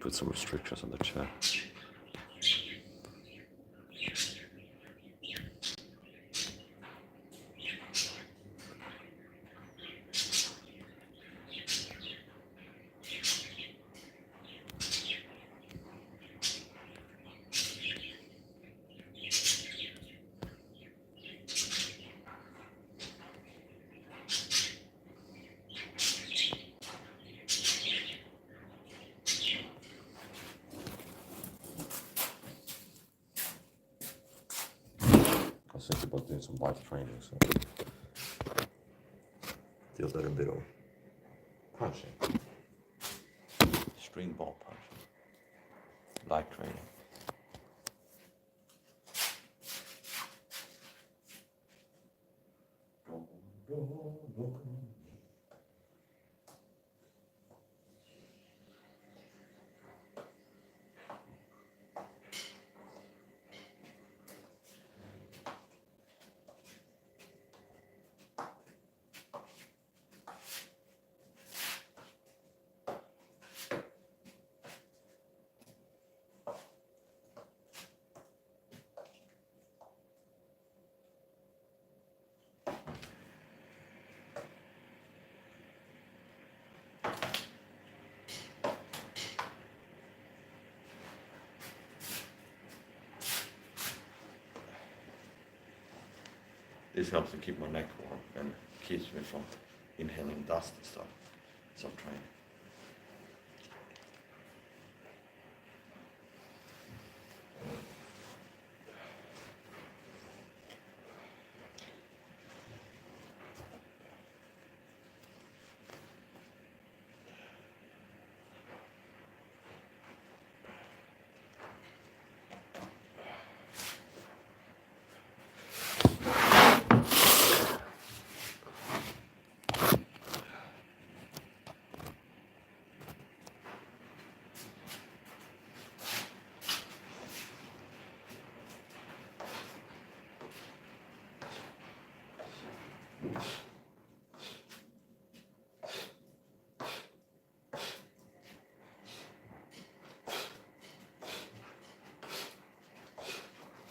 put some restrictions on the chair. I was thinking about doing some bike training, so do a little bit of punching, string ball punching, light training. This helps to keep my neck warm and keeps me from inhaling dust and stuff. So I'm trying.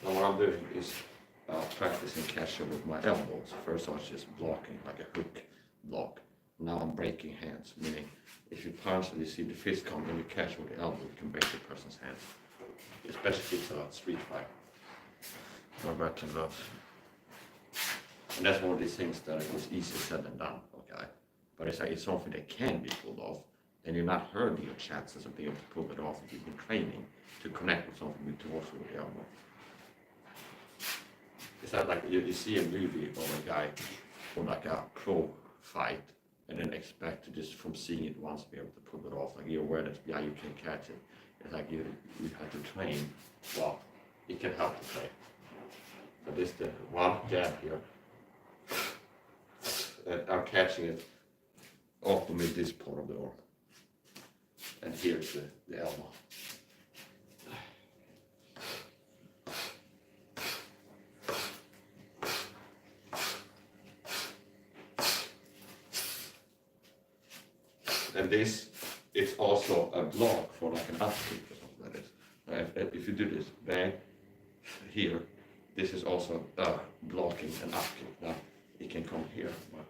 Now what I'm doing is practicing catching with my elbows. First I was just blocking like a hook block. Now I'm breaking hands, meaning if you punch and you see the fist come and you catch with the elbow, you can break the person's hands. Especially if it's a street fight or wrestling gloves. And that's one of these things that is easier said than done, okay? But it's like it's something that can be pulled off, and you're not hurting your chances of being able to pull it off if you've been training to connect with something with also with the elbow. It's not like you see a movie of a guy or like a pro fight and then expect to just from seeing it once be able to pull it off. Like you're aware that yeah you can catch it. It's like you have to train. Well, it can help to train. So this the one jab here. And I'm catching it off with this part of the arm. And here's the elbow. And this is also a block for like an up kick or something like this. If you do this, bang, here, this is also blocking an up kick. Now, it can come here. But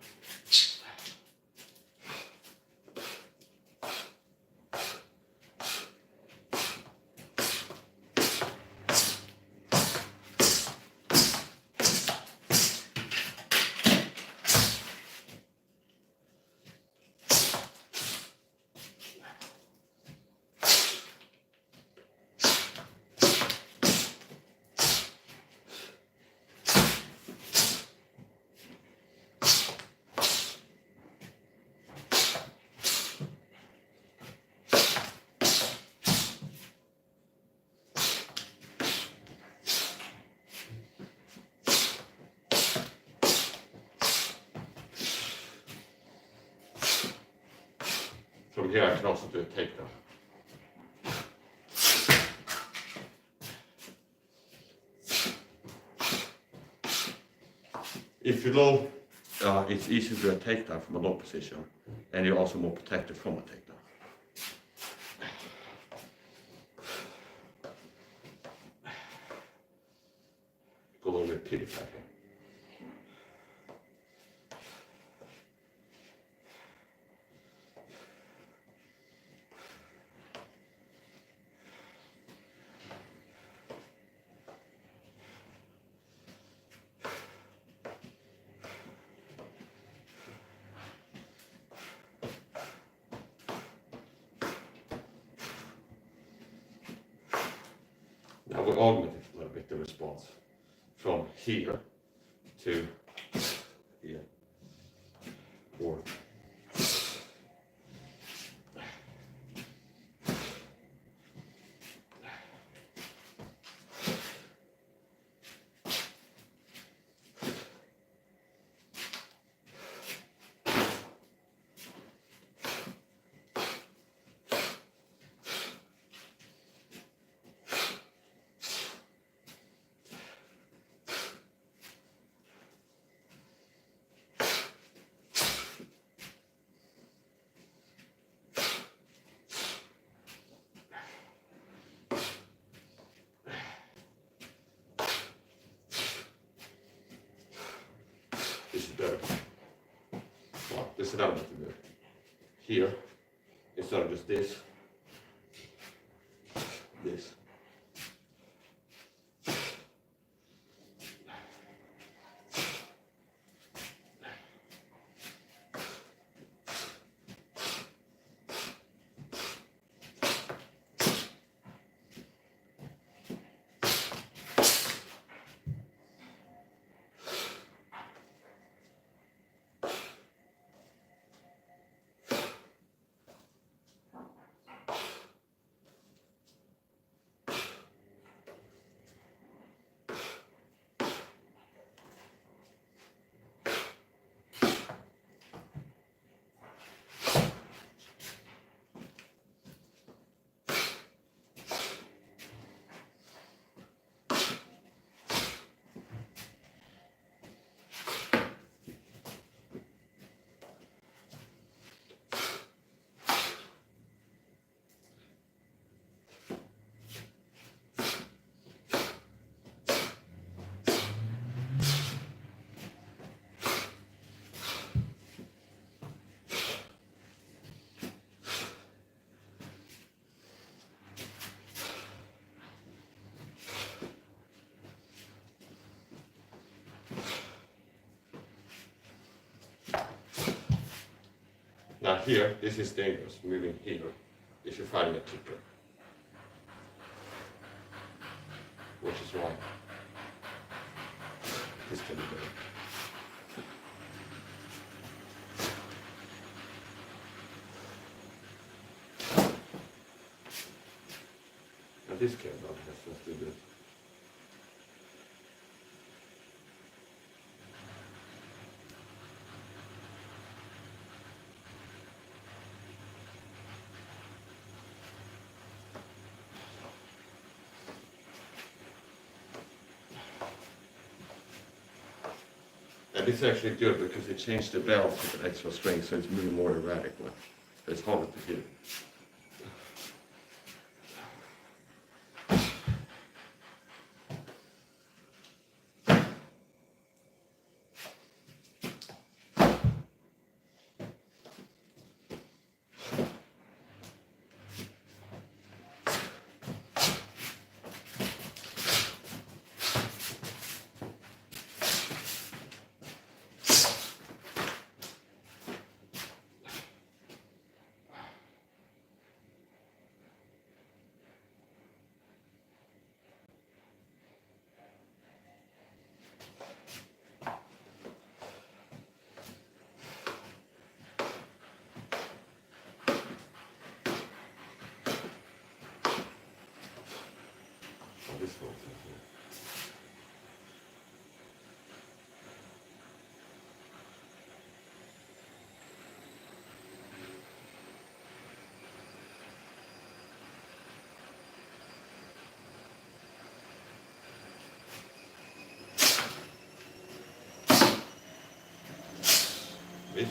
from here I can also do a takedown. If you're low, it's easy to do a takedown from a low position, and you're also more protected from a takedown. probably a pity packet. Now we augment it a little bit, the response, from here to here, or this is better. Well, this is another way to do it. Here, instead of just this. Now here, this is dangerous, moving here, if you're fighting a kicker. Which is why this can be better. Now this can not have just do this. And this is actually good because it changed the belt with extra strength, so it's moving more erratically. It's harder to hit. This one. Wait.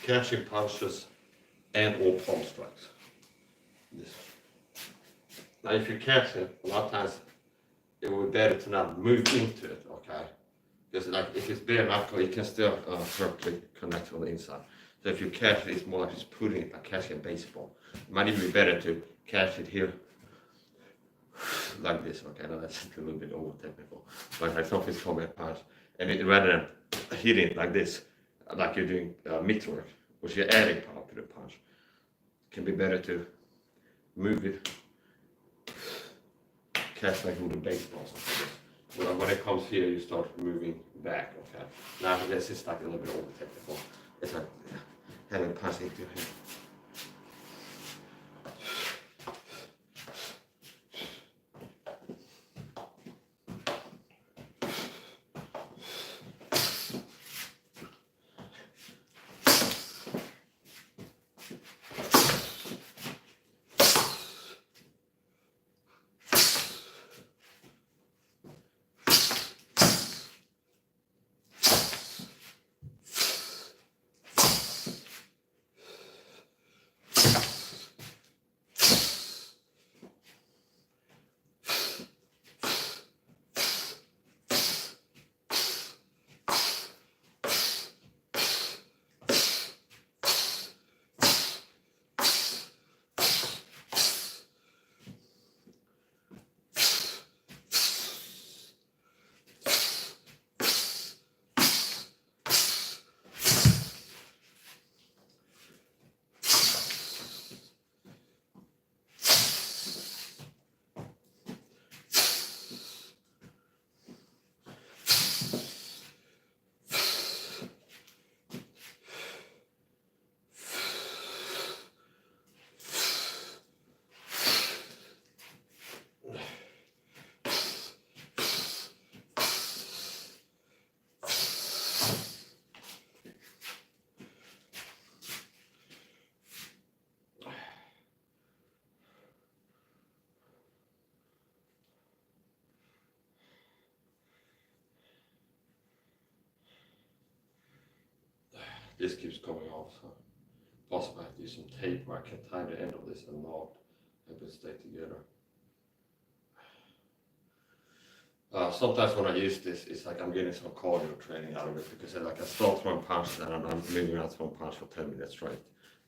Catching punches and or palm strikes. This. Now if you catch it, a lot of times it would be better to not move into it, okay? Because like if it's bare knuckle, you can still perfectly connect on the inside. So if you catch it, it's more like just putting it, like catching a baseball. It might even be better to catch it here, like this, okay? Now that's a little bit over technical. But like something's coming a punch, and rather than hitting it like this, like you're doing mitt work, which you're adding power to the punch, it can be better to move it, catch like with a baseball or something. Well, when it comes here, you start moving back, okay? Now this is like a little bit over technical. It's like having punch into your hand. This keeps coming off, so possibly I have to use some tape where I can tie the end of this and not have it stay together. Sometimes when I use this, it's like I'm getting some cardio training out of it because I start throwing punches and I'm moving around throwing punches for 10 minutes straight.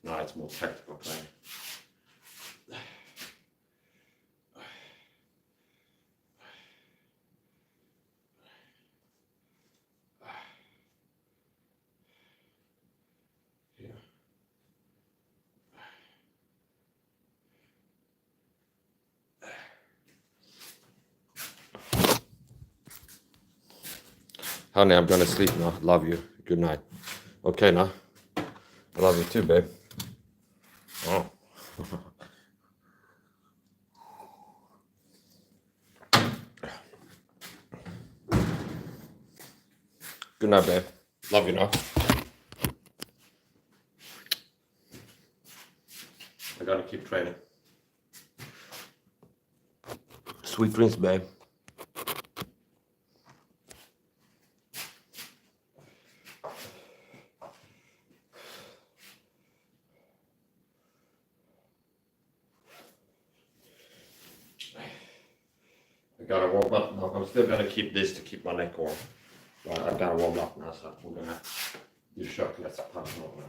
Now it's more tactical training. Honey, I'm gonna sleep now. Love you. Good night. Okay now. I love you too, babe. Oh. Good night, babe. Love you now. I gotta keep training. Sweet dreams, babe. I gotta warm up now. I'm still gonna keep this to keep my neck warm. But I gotta warm up now, so we're gonna do chocolate punch over.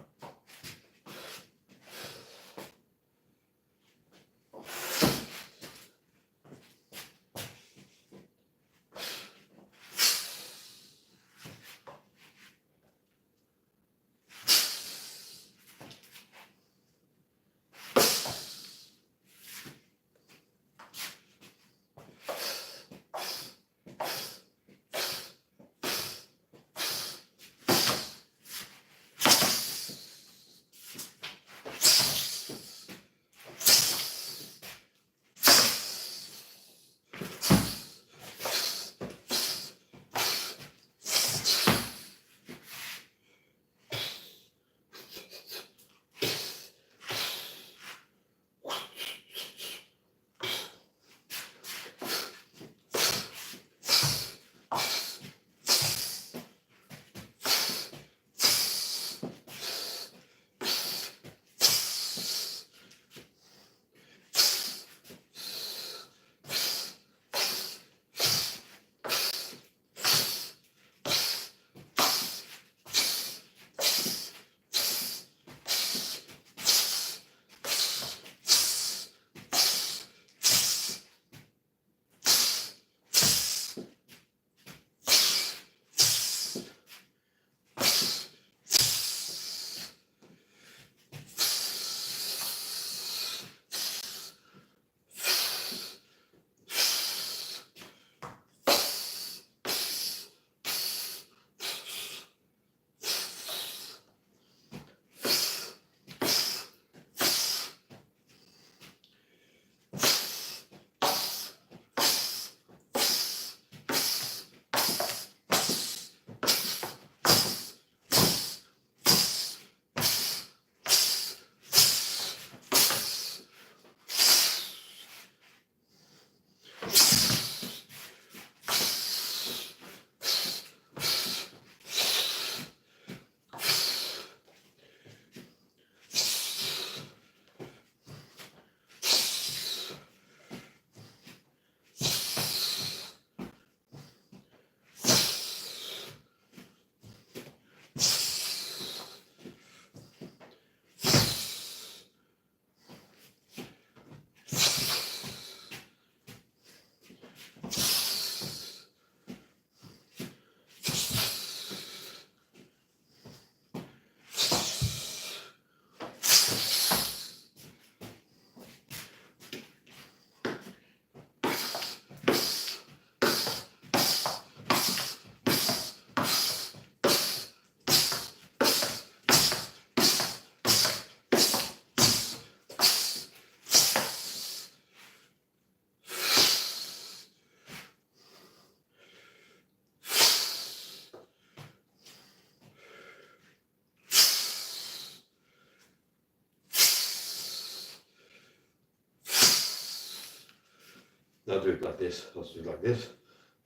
Now do it like this. Let's do it like this.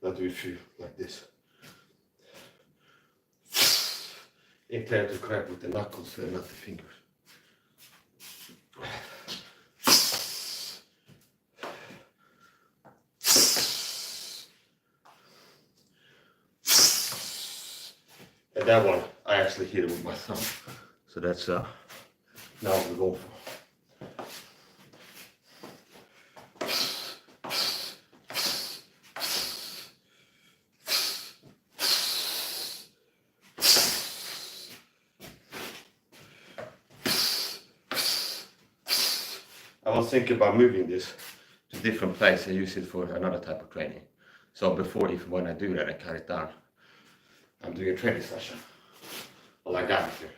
Now do a few like this. Intend to grab with the knuckles and not the fingers. And that one, I actually hit it with my thumb. So that's now what we're going for. I was thinking about moving this to different place and use it for another type of training. So before, when I do that, I cut it down. I'm doing a training session. Well, I got it here.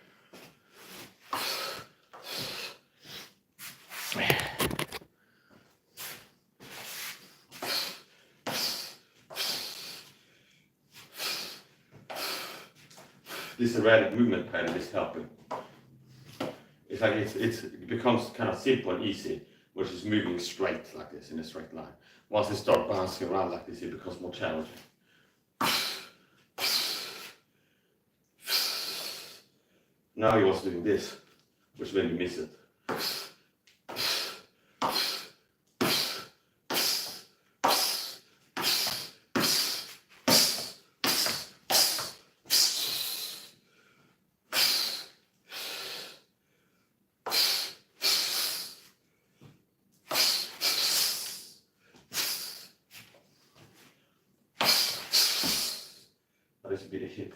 This erratic movement pattern is helping. It's like it becomes kind of simple and easy, which is moving straight like this in a straight line. Once it starts bouncing around like this, it becomes more challenging. Now he was doing this, which made me miss it. This would be the hip.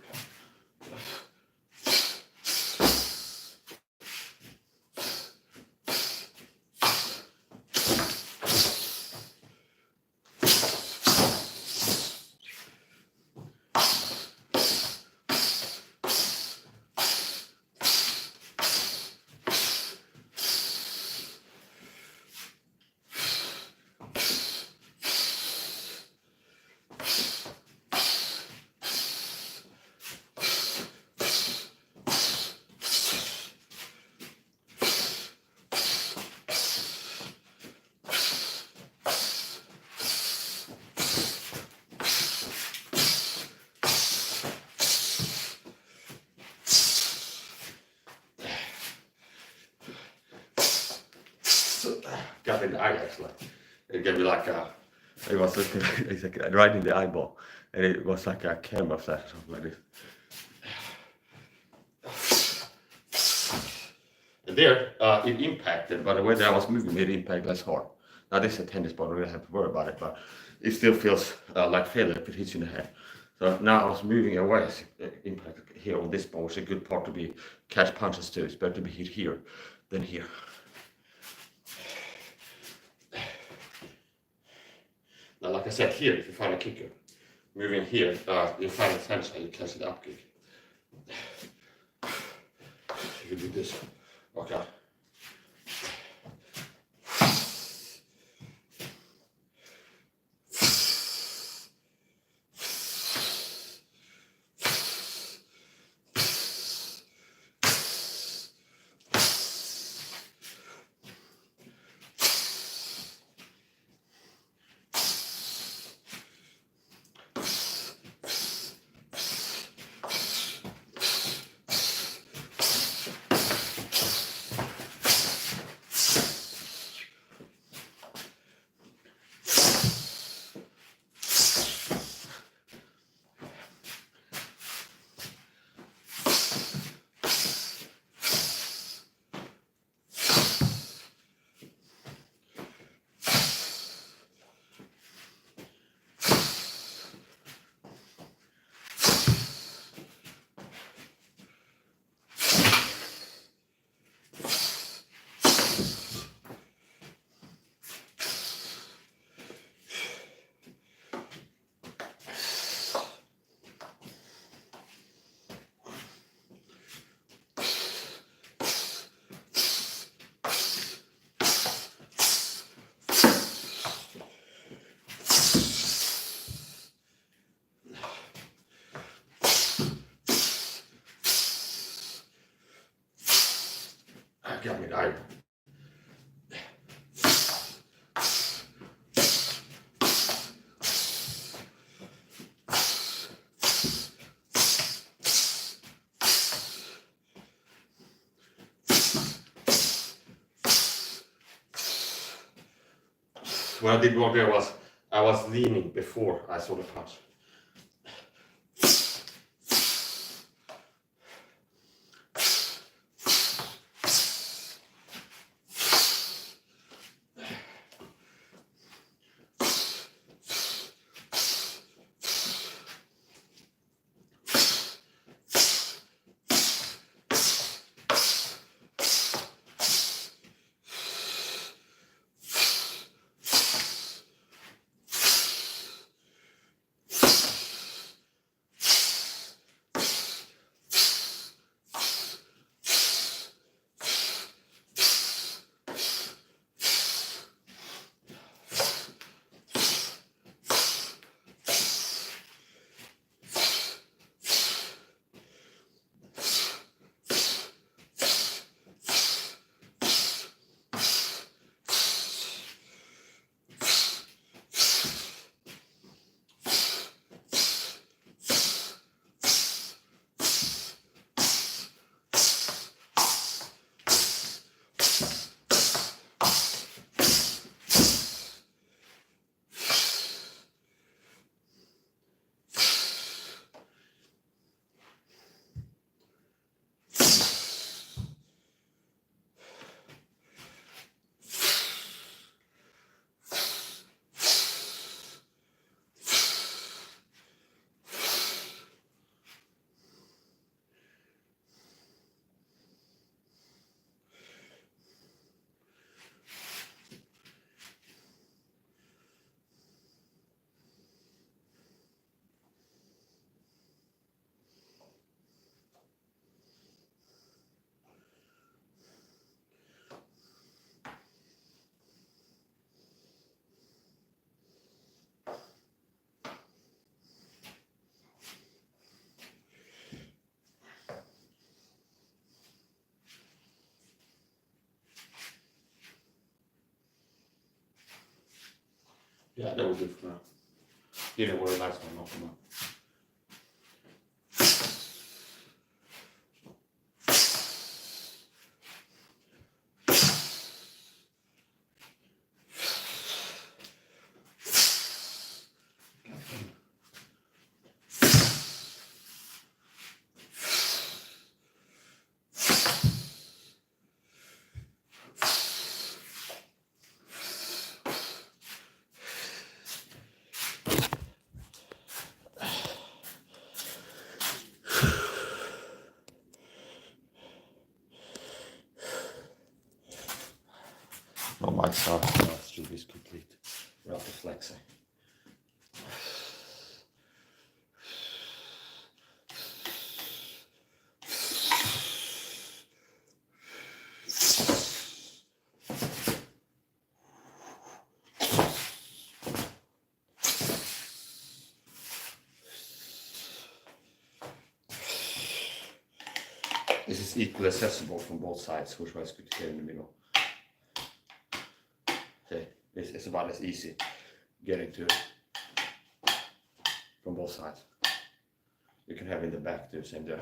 Got in the eye actually. It gave me like it was it's like right in the eyeball, and it was like a camera flash or something like this. And there, it impacted, but the way that I was moving, it impacted less hard. Now this is a tennis ball, I don't really have to worry about it, but it still feels like failure if it hits you in the head. So now I was moving away, impact here on this ball, which is a good part to be catch punches too. It's better to be hit here than here. Now, like I said, here, if you find a kicker, moving here, you find a tension and you catch the up kick. You do this. Okay. Got me died. what I did wrong there was I was leaning before I saw the punch. Yeah, that was good for now. Didn't worry, last one, not for now. No, my start stream is complete. We're after flexing. This is equally accessible from both sides, which was good to get in the middle. Okay, this is about as easy getting to it from both sides. You can have in the back too, same there.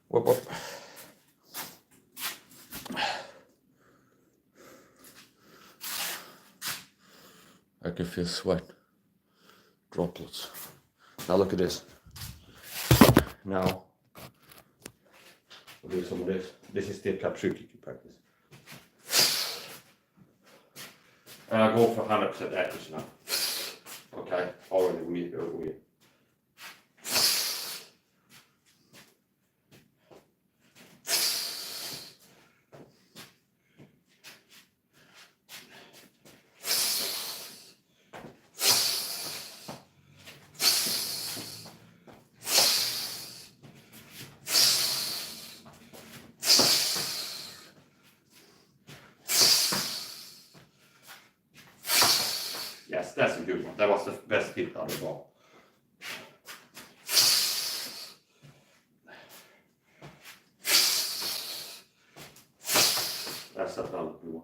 Whoop, whoop. I can feel sweat droplets. Now look at this. Now we'll do some of this. This is still cap true kick practice. And I go for 100% accuracy now. Okay, already weird. Yes, that's a good one. That was the best hit out of the ball. That's another good one.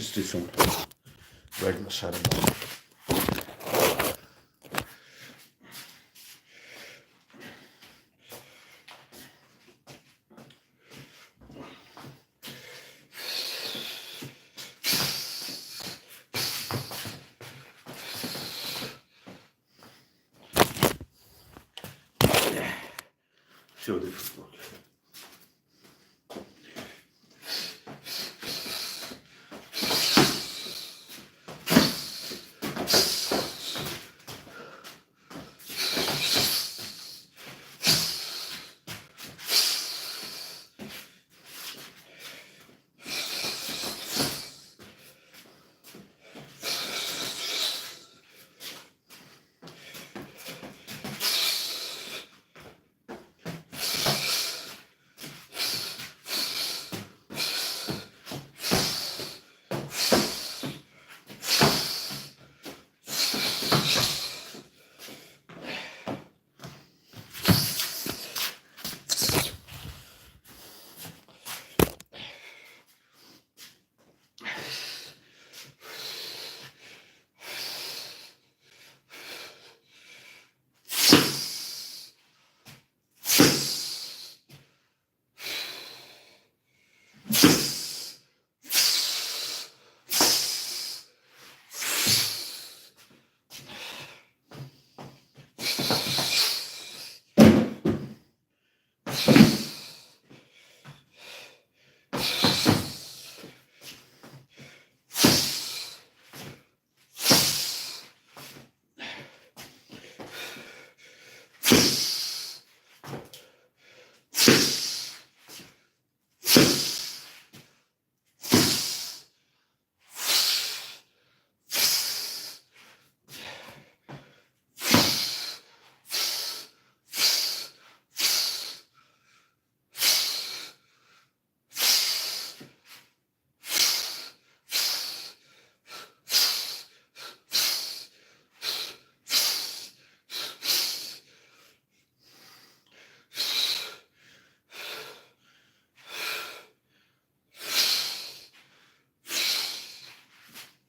just do some regular side of that. See what this looks like.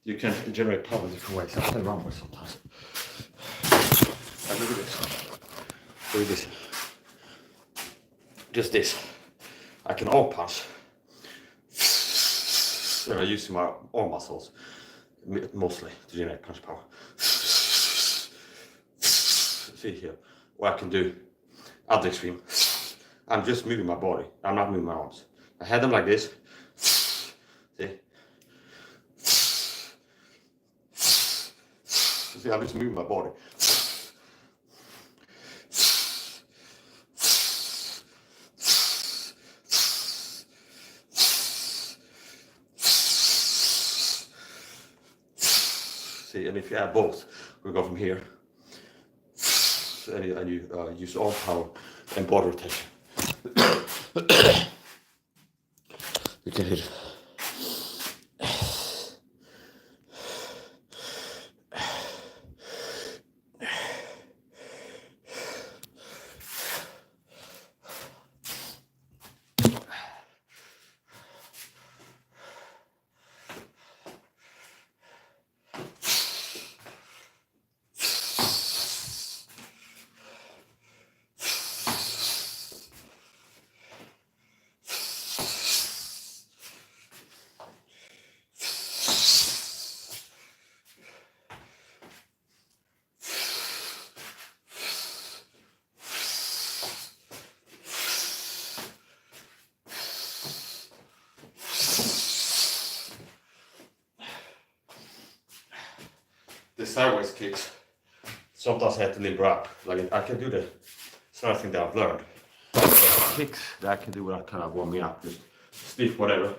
You can generate power different ways. I play around with sometimes. And look at this. Look at this. Just this. I can arm punch. So I'm using my arm muscles mostly to generate punch power. See here. What I can do. Other extreme. I'm just moving my body. I'm not moving my arms. I had them like this. See? See, I'm just moving my body. See, and if you add both, we go from here, and you use arm power and body rotation. You can hit it. The sideways kicks, sometimes I have to limber up. Like I can do the, it's another thing that I've learned. Kicks that I can do without kind of warming up, just stiff whatever,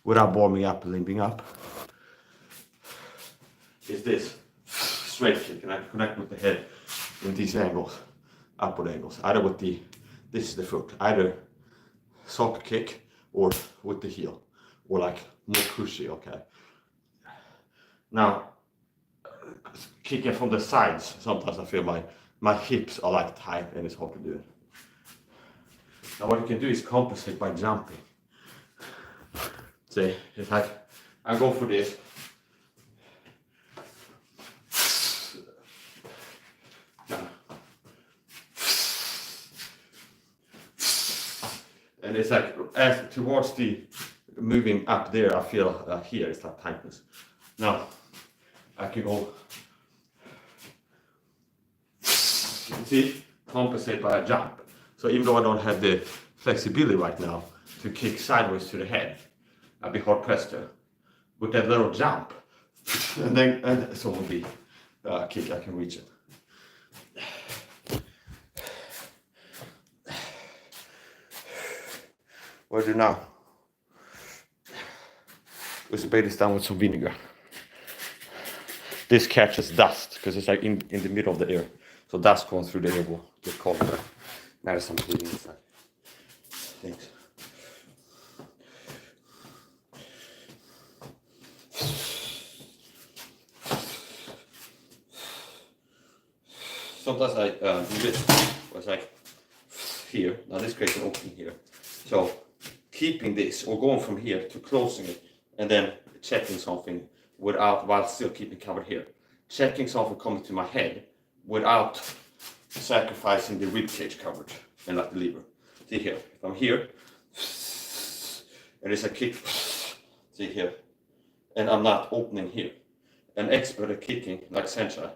without warming up and limbing up. Is this straight kick, and I connect with the head in these angles, upward angles, either with the, this is the foot, either sock kick or with the heel, or like more cushy, okay. Now, kicking from the sides, sometimes I feel my hips are like tight and it's hard to do it. Now what you can do is compensate by jumping. See, it's like I go for this. And it's like as towards the moving up there, I feel here it's like tightness. Now I can go, see, compensate by a jump. So even though I don't have the flexibility right now to kick sideways to the head, I'll be hard pressed there. With that little jump, and so will be kick, I can reach it. What do I do now? We spray this down with some vinegar. This catches dust because it's like in the middle of the air. So dust going through the air will get caught there. Now there's some bleeding inside. Thanks. Sometimes I do this, where it's like here. Now this creates an opening here. So keeping this or going from here to closing it and then checking something without, while still keeping covered here. Checking something coming to my head without sacrificing the rib cage coverage and like the lever. See here, if I'm here, and it's a kick, see here, and I'm not opening here. An expert at kicking, like Sencha,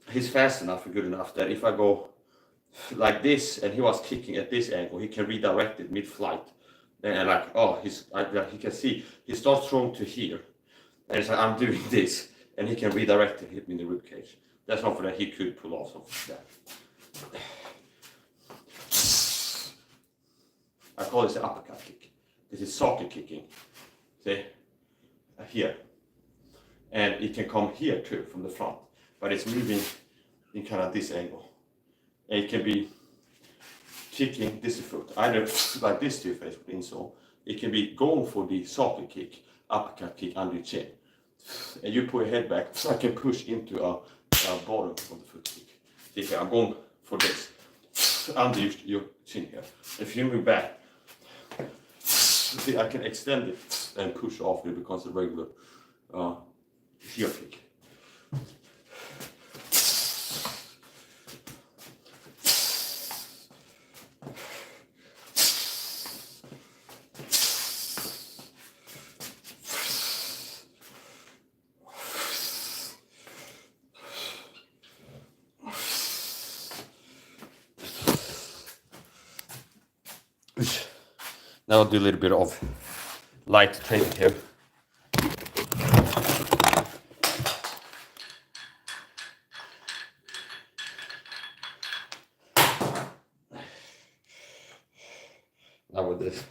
he's fast enough and good enough that if I go like this and he was kicking at this angle, he can redirect it mid-flight. And like, oh, he can see, he starts throwing to here. And it's like, I'm doing this, and he can redirect it, hit me in the rib cage. That's something that he could pull off something like that. I call this the uppercut kick. This is socket kicking. See? Here. And it can come here too, from the front. But it's moving in kind of this angle. And it can be kicking this foot, either like this to your face with insole. It can be going for the socket kick, uppercut kick under your chin. And you pull your head back so I can push into a bottom of the foot kick. See here, I'm going for this under your chin here. If you move back, see, I can extend it and push off, it becomes a regular heel kick. Now I'll do a little bit of light training here. Now with this,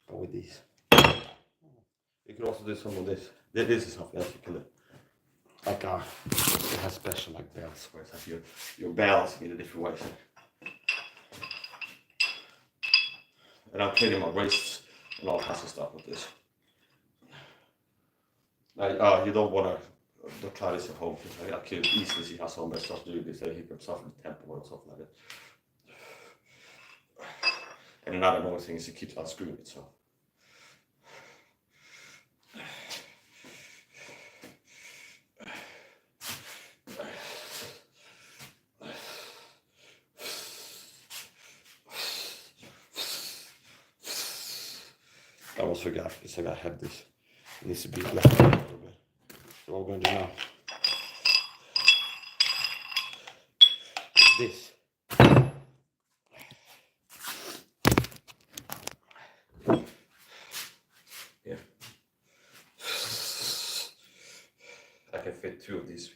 or with these. You can also do some of this. This is something else you can do. Like it has special like bells where it's like you're balancing in a different way. And I'm training my wrists and all kinds of stuff with this. Like, you don't want to try this at home. I can easily see how somebody starts doing this. They hit themselves in the temple or something like that. And another annoying thing is it keeps unscrewing itself. I almost forgot because I have this. It needs to be left a little bit. So what we're going to do now is this. Here. I can fit two of these.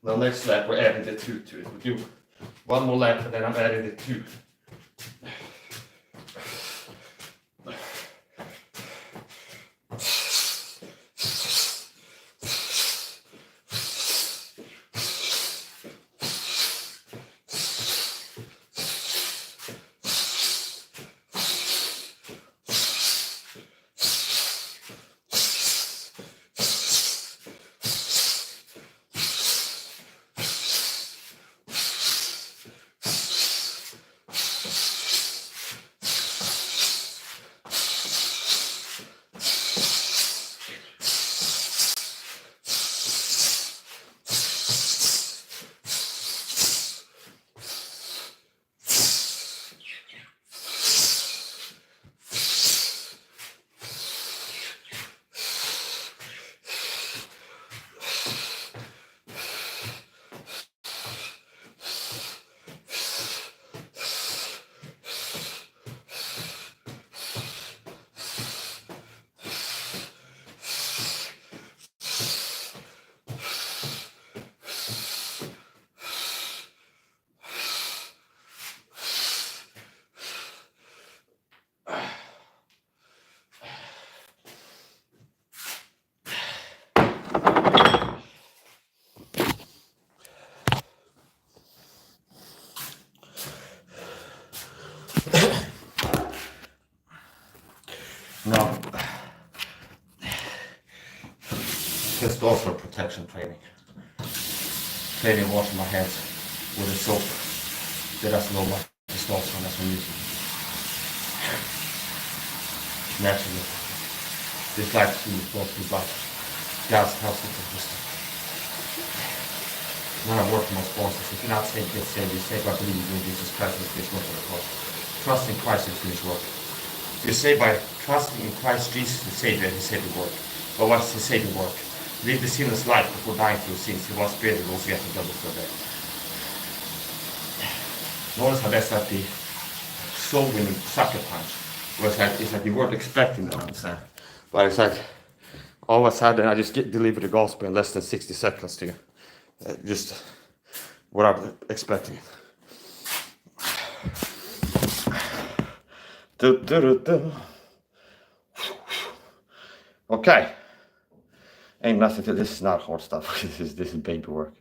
The next leg, we're adding the 2 to it. We do one more leg, and then I'm adding the 2. Now, just also protection training. Training washing my hands with a soap that doesn't know what testosterone as I'm using. Naturally. This like to both the blood, gas, health, and system. When I work with my sponsors, if you're not saved, get saved. You save by believing in Jesus Christ and His work on the cross. Trust in Christ and finished work. You're saved by trusting in Christ Jesus, the Savior, and His saving work. But what's His saving work? Live the sinless life before dying to your sins. He was spared and also yet to double for that. Notice how that's not the soul-winning sucker punch. Where it's like you weren't expecting that, understand? But it's like, all of a sudden, I just get delivered the gospel in less than 60 seconds to you. Just what I'm expecting. Okay. Ain't nothing to this. Is not hard stuff. This is baby work.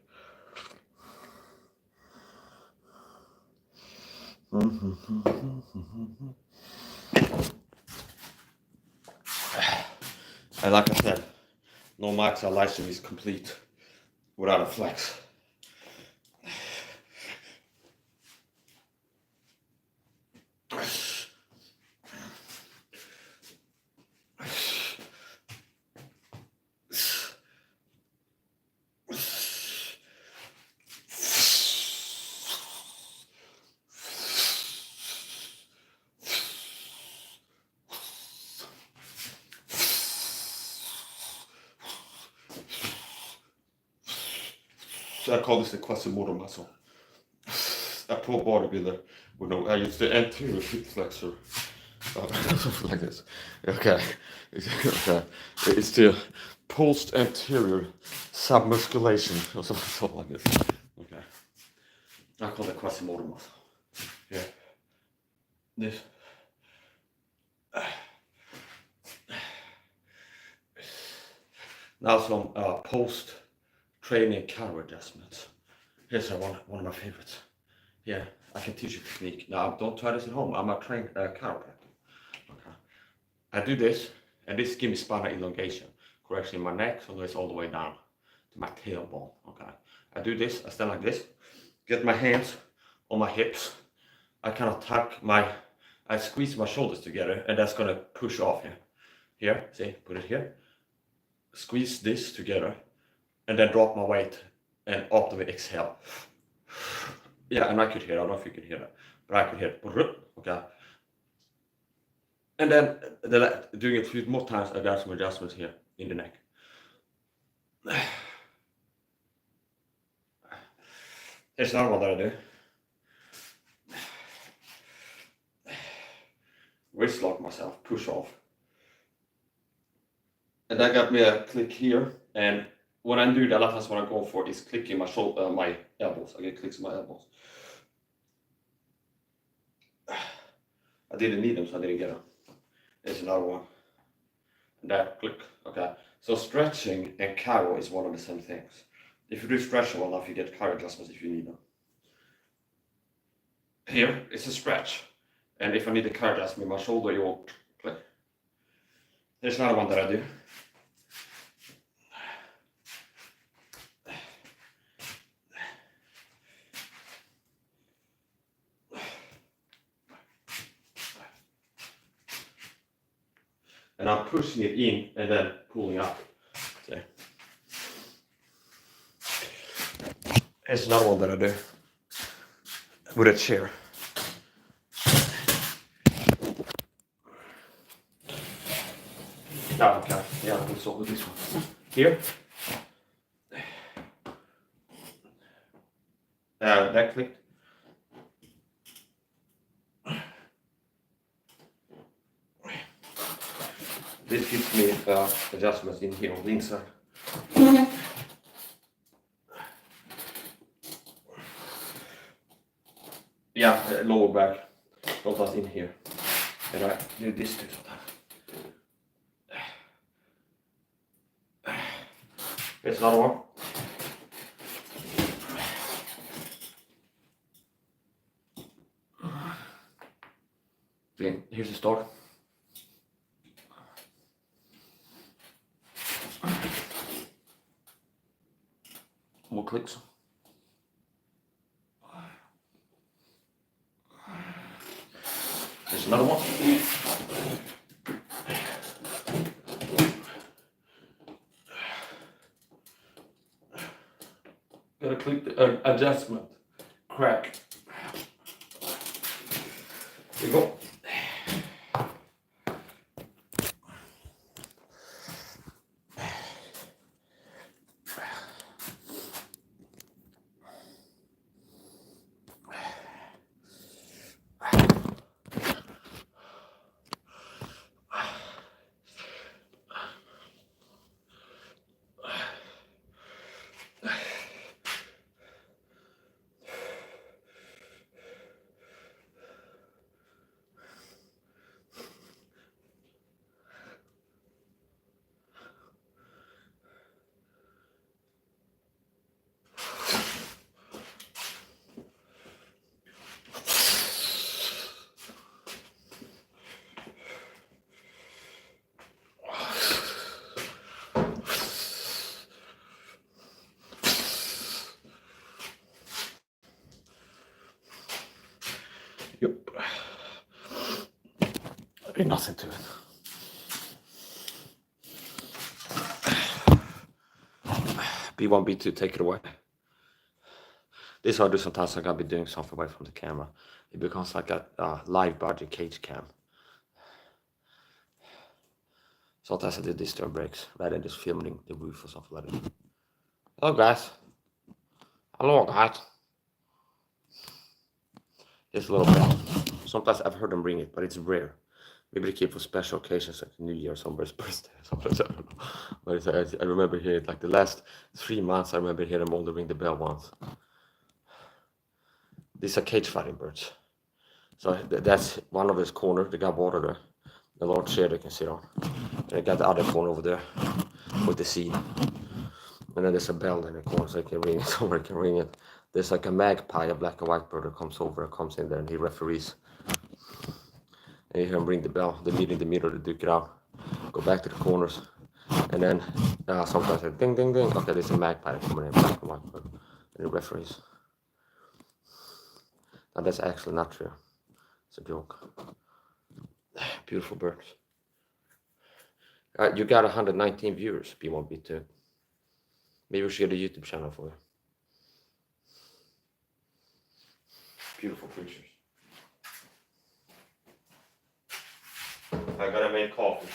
And like I said, no max our life stream is complete without a flex. So I call this the quasi-motor muscle. A pro bodybuilder would know. I use the anterior hip flexor. Something like this. Okay. Okay. It's the post-anterior submusculation or something like this. Okay. I call it quasi-motor muscle. Yeah. This. Now some post-training counter adjustments. Here's one of my favorites. Yeah, I can teach you technique. Now, don't try this at home. I'm a trained chiropractor. Okay. I do this, and this gives me spinal elongation. Correction in my neck, so it's all the way down to my tailbone. Okay. I do this. I stand like this. Get my hands on my hips. I kind of I squeeze my shoulders together, and that's gonna push off here. Here, see, put it here. Squeeze this together, and then drop my weight, and optimally exhale. Yeah, and I could hear. I don't know if you could hear that, but I could hear it. Okay. And then doing it a few more times, I got some adjustments here in the neck. Here's another one that I do. Wrist lock myself, push off. And that got me a click here, and what I'm doing, a lot of times what I go for is clicking my shoulder, my elbows. I get clicks in my elbows. I didn't need them, so I didn't get them. There's another one. And that click. Okay. So stretching and chiro is one of the same things. If you do stretching well enough, you get chiro adjustments if you need them. Here is a stretch, and if I need a chiro adjustment in my shoulder, you will click. There's another one that I do. And I'm pushing it in and then pulling up. Okay. Here's another one that I do with a chair. Oh, okay. Yeah, we'll solve with this one. Here. That clicked. This gives me adjustments in here on the inside. Yeah, lower back. Sometimes in here. And I do this too sometimes. Here's another one. Then here's the start. More clicks. There's another one. Gotta click the adjustment. Crack. Here you go. Yep. There's nothing to it. B1, B2, take it away. This is how I do sometimes. I gotta be doing something away from the camera. It becomes like a live budget cage cam. Sometimes I do this during breaks, rather than just filming the roof or something like that. Hello guys. Hello guys. Just a little bell. Sometimes I've heard them ring it, but it's rare. Maybe they keep for special occasions like New Year or somebody's birthday. Sometimes I don't know. But I remember hearing it like the last 3 months. I remember hearing them only ring the bell once. These are cage fighting birds. So that's one of this corner. They got water there. The large chair they can sit on. And they got the other corner over there with the seat. And then there's a bell in the corner so they can ring it. Somebody can ring it. There's like a magpie, a black and white bird that comes over and comes in there and he referees. And you hear him ring the bell. They meet in the middle, they duke it out. Go back to the corners. And then sometimes they ding, ding, ding. Okay, there's a magpie coming in, black and white bird. And he referees. Now that's actually not true. It's a joke. Beautiful birds. You got 119 viewers, B1, B2. Maybe we should get a YouTube channel for you. Beautiful creatures. I gotta make coffee.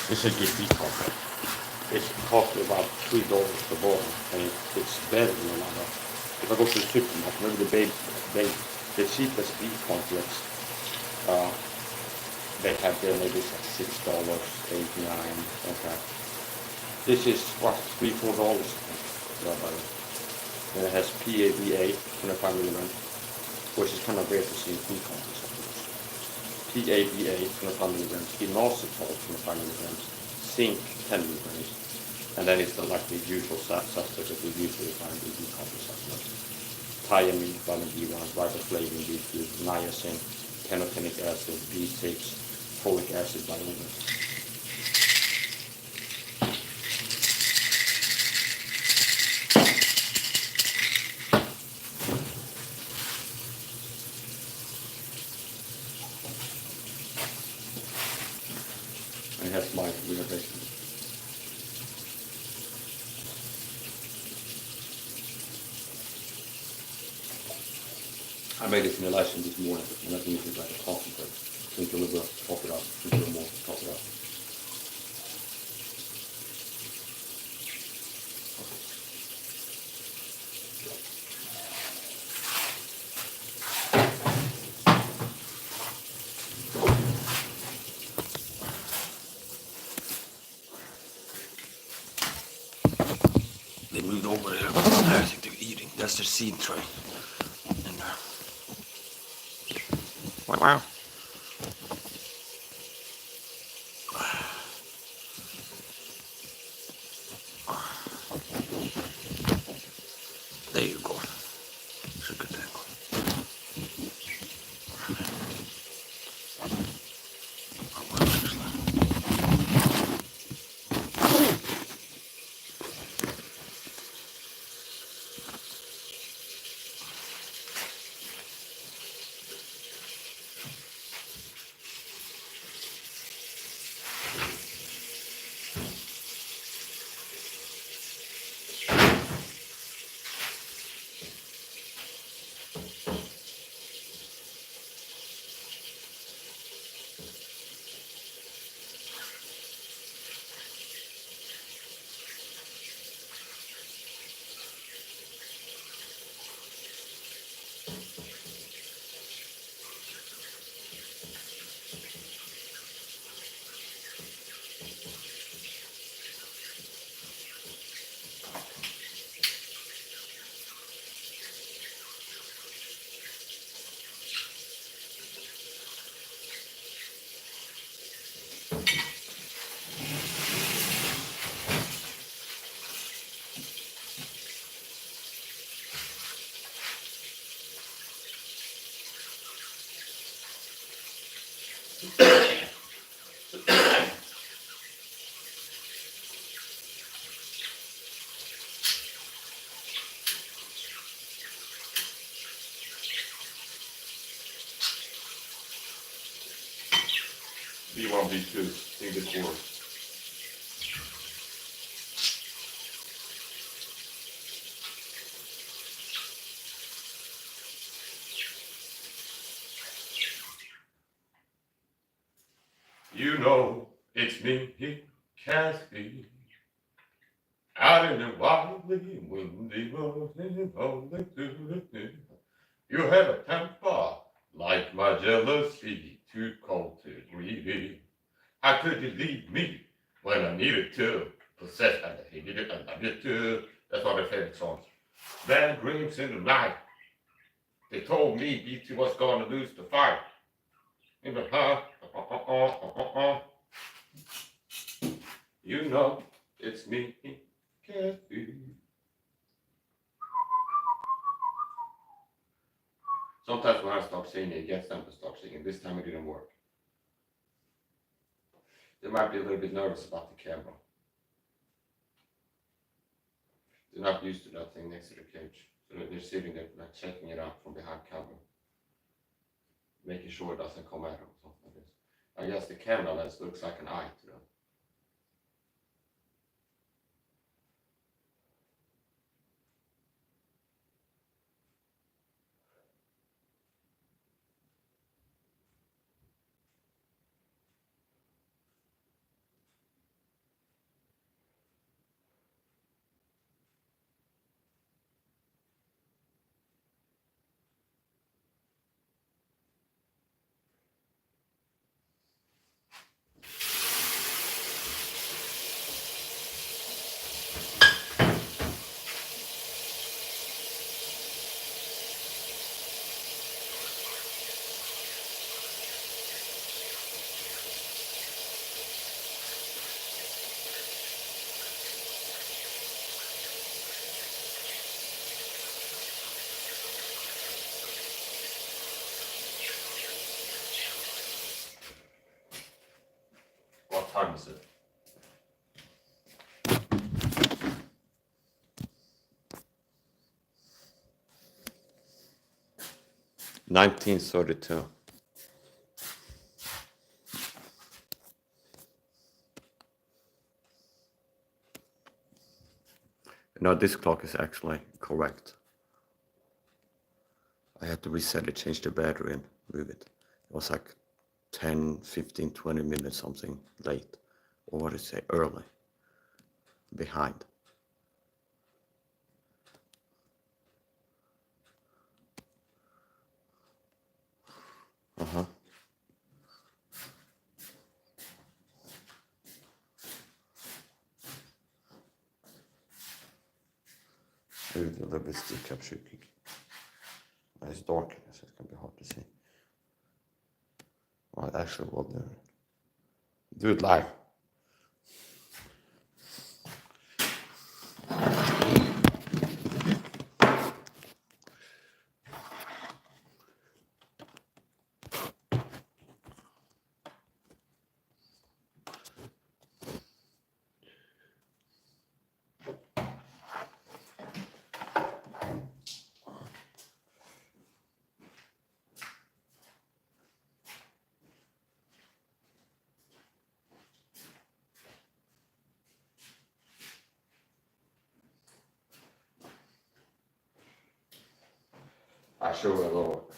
It's a good beat complex. It costs about $3 per ball, and it's better than another. If I go to the supermarket, maybe the cheapest beat complex, uh, they have there maybe it's like $6, 8, 9, okay. This is what, $3, $4. And it has PABA, 25 milligrams, which is kind of rare to see in beat complex. PABA, 25 milligrams, inositol, 25 milligrams, zinc, 10 milligrams, and then it's like the usual suspects that we usually find in beat complex supplements. Thiamine, vitamin B1, riboflavin, B2, niacin, pantothenic acid, B6, folic acid, vitamin. And it has my rehydration. I made it in the lesson this morning, and I think it's like a concentrate. Drink a little bit, top it up, drink a little more, top it up. They moved over there. I think they're eating. That's their seed tray. And, wow. There you go. It's a good thing. B1, B2, in the core. You know, it's me, Cassie. Out in the wildly windy road, you have a temper like my jealousy, too cold to breathe. How could you leave me when I needed to? Possessed and I hated it and I did too. That's one of my favorite songs. Bad dreams in the night. They told me BT was going to lose the fight. In the You know, it's me, Kathy. Sometimes when I stop singing, it gets them to stop singing. This time it didn't work. They might be a little bit nervous about the camera. They're not used to that thing next to the cage. So they're sitting there like checking it out from behind camera. Making sure it doesn't come at them or something like this. I guess the camera lens looks like an eye to them. time is it? $19.32. No, this clock is actually correct. I had to reset it, change the battery and move it. It was like 10, 15, 20 minutes something late. Or what did I say? Early. Behind. Maybe a little bit still capture kick. It's dark, so it can be hard to see. Well, actually, we'll do it live. I show a little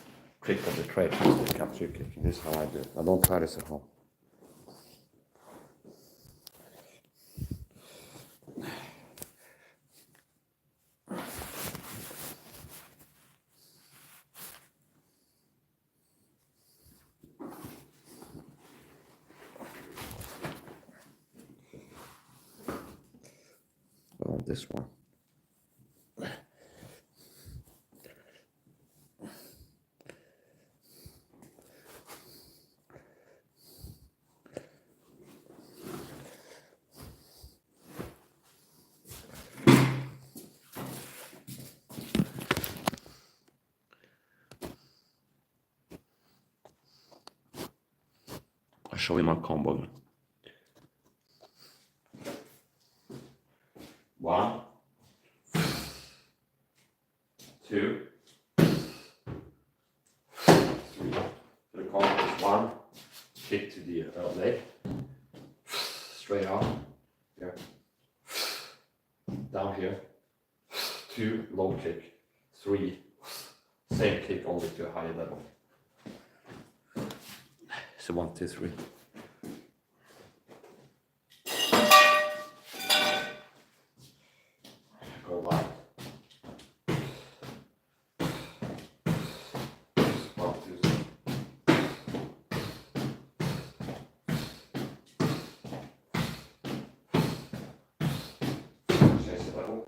trick of the trade with the capture kicking. This is how I do it. I don't try this at home. Well, this one. I'll show you my combo. 1, 2, 3. So the combo is 1, kick to the leg, straight out, here, down here, 2, low kick, 3, same kick only to a higher level. So 1, 2, 3. Go live. 1, 2, 3. Change the level.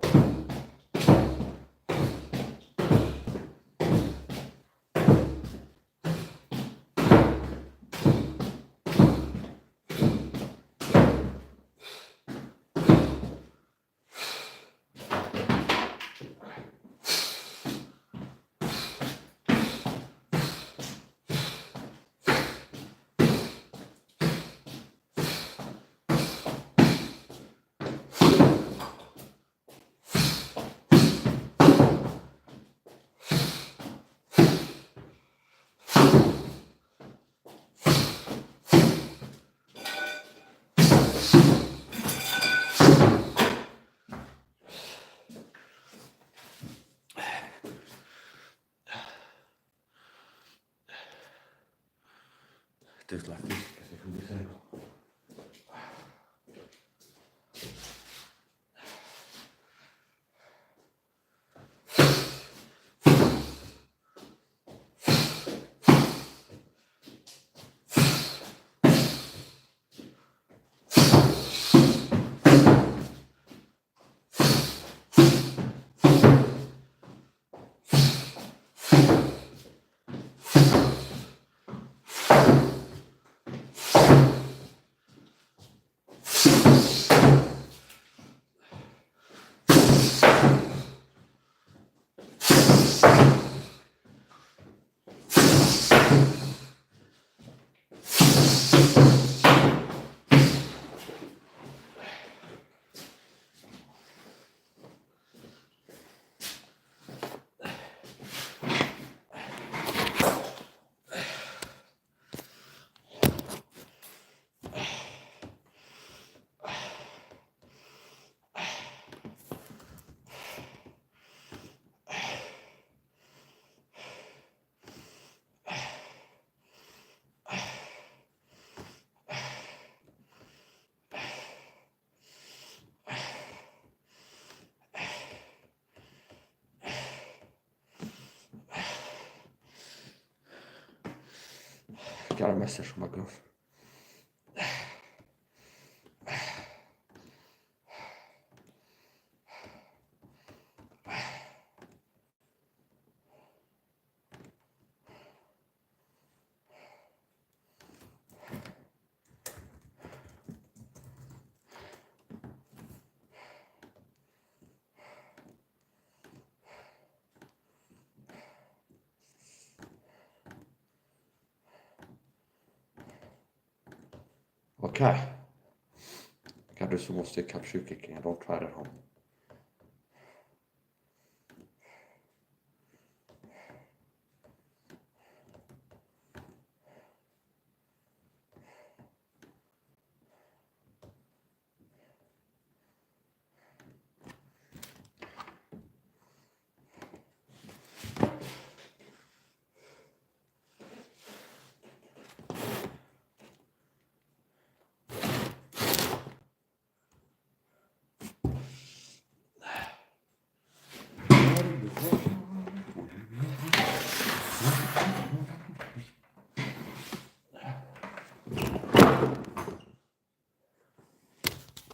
Do it like this because it can be simple. got a message from my girlfriend. Okay. I gotta do some more stick up shoe kicking. I don't try it at home.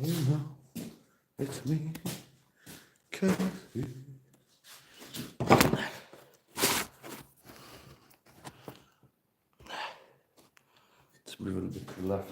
You know, it's me, 'cause let's move a little bit to the left.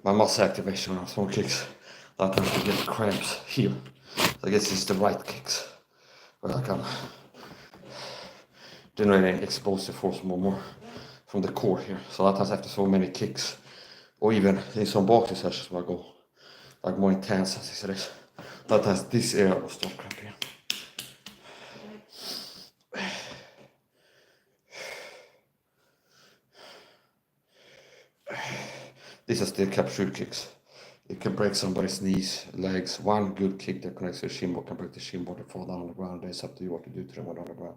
my muscle activation on some kicks. A lot of times I get cramps here. So I guess it's the right kicks where I can generate explosive force more from the core here. So a lot of times after so many kicks, or even in some boxing sessions where I go like more intense as it is, a lot of times this area will start cramping. These are still capsule kicks. It can break somebody's knees, legs. One good kick that connects to the shin bone can break the shin bone and fall down on the ground. It's up to you what to do to them when on the ground.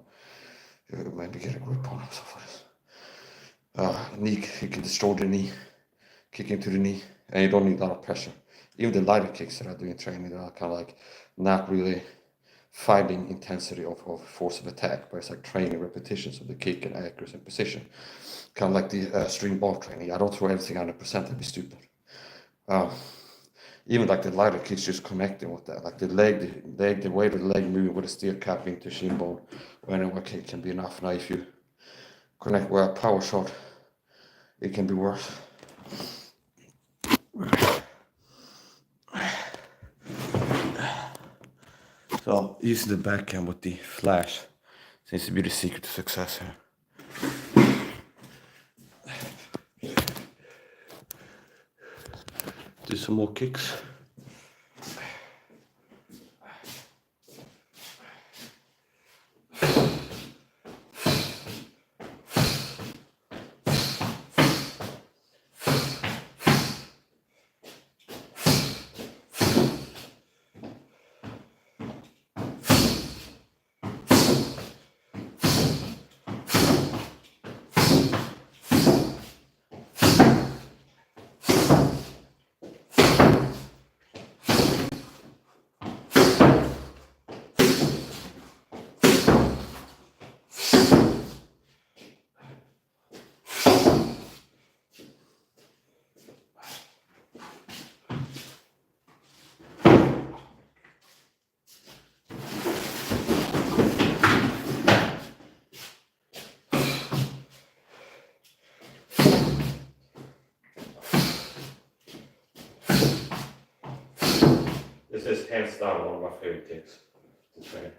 You maybe get a grip on them, so forth. Knee kick can destroy the knee, kick into the knee, and you don't need a lot of pressure. Even the lighter kicks that I do in training, that are kind of like not really fighting intensity of force of attack, but it's like training repetitions of the kick and accuracy and precision. Kind of like the string ball training. I don't throw everything 100%, that'd be stupid. Even like the lighter kicks, just connecting with that, like the way the leg moving with a steel cap into shin bone, whenever kick can be enough. Now if you connect with a power shot, it can be worse. So using the backhand with the flash seems to be the secret to success here. Do some more kicks. This is hands down one of my favorite kicks to train.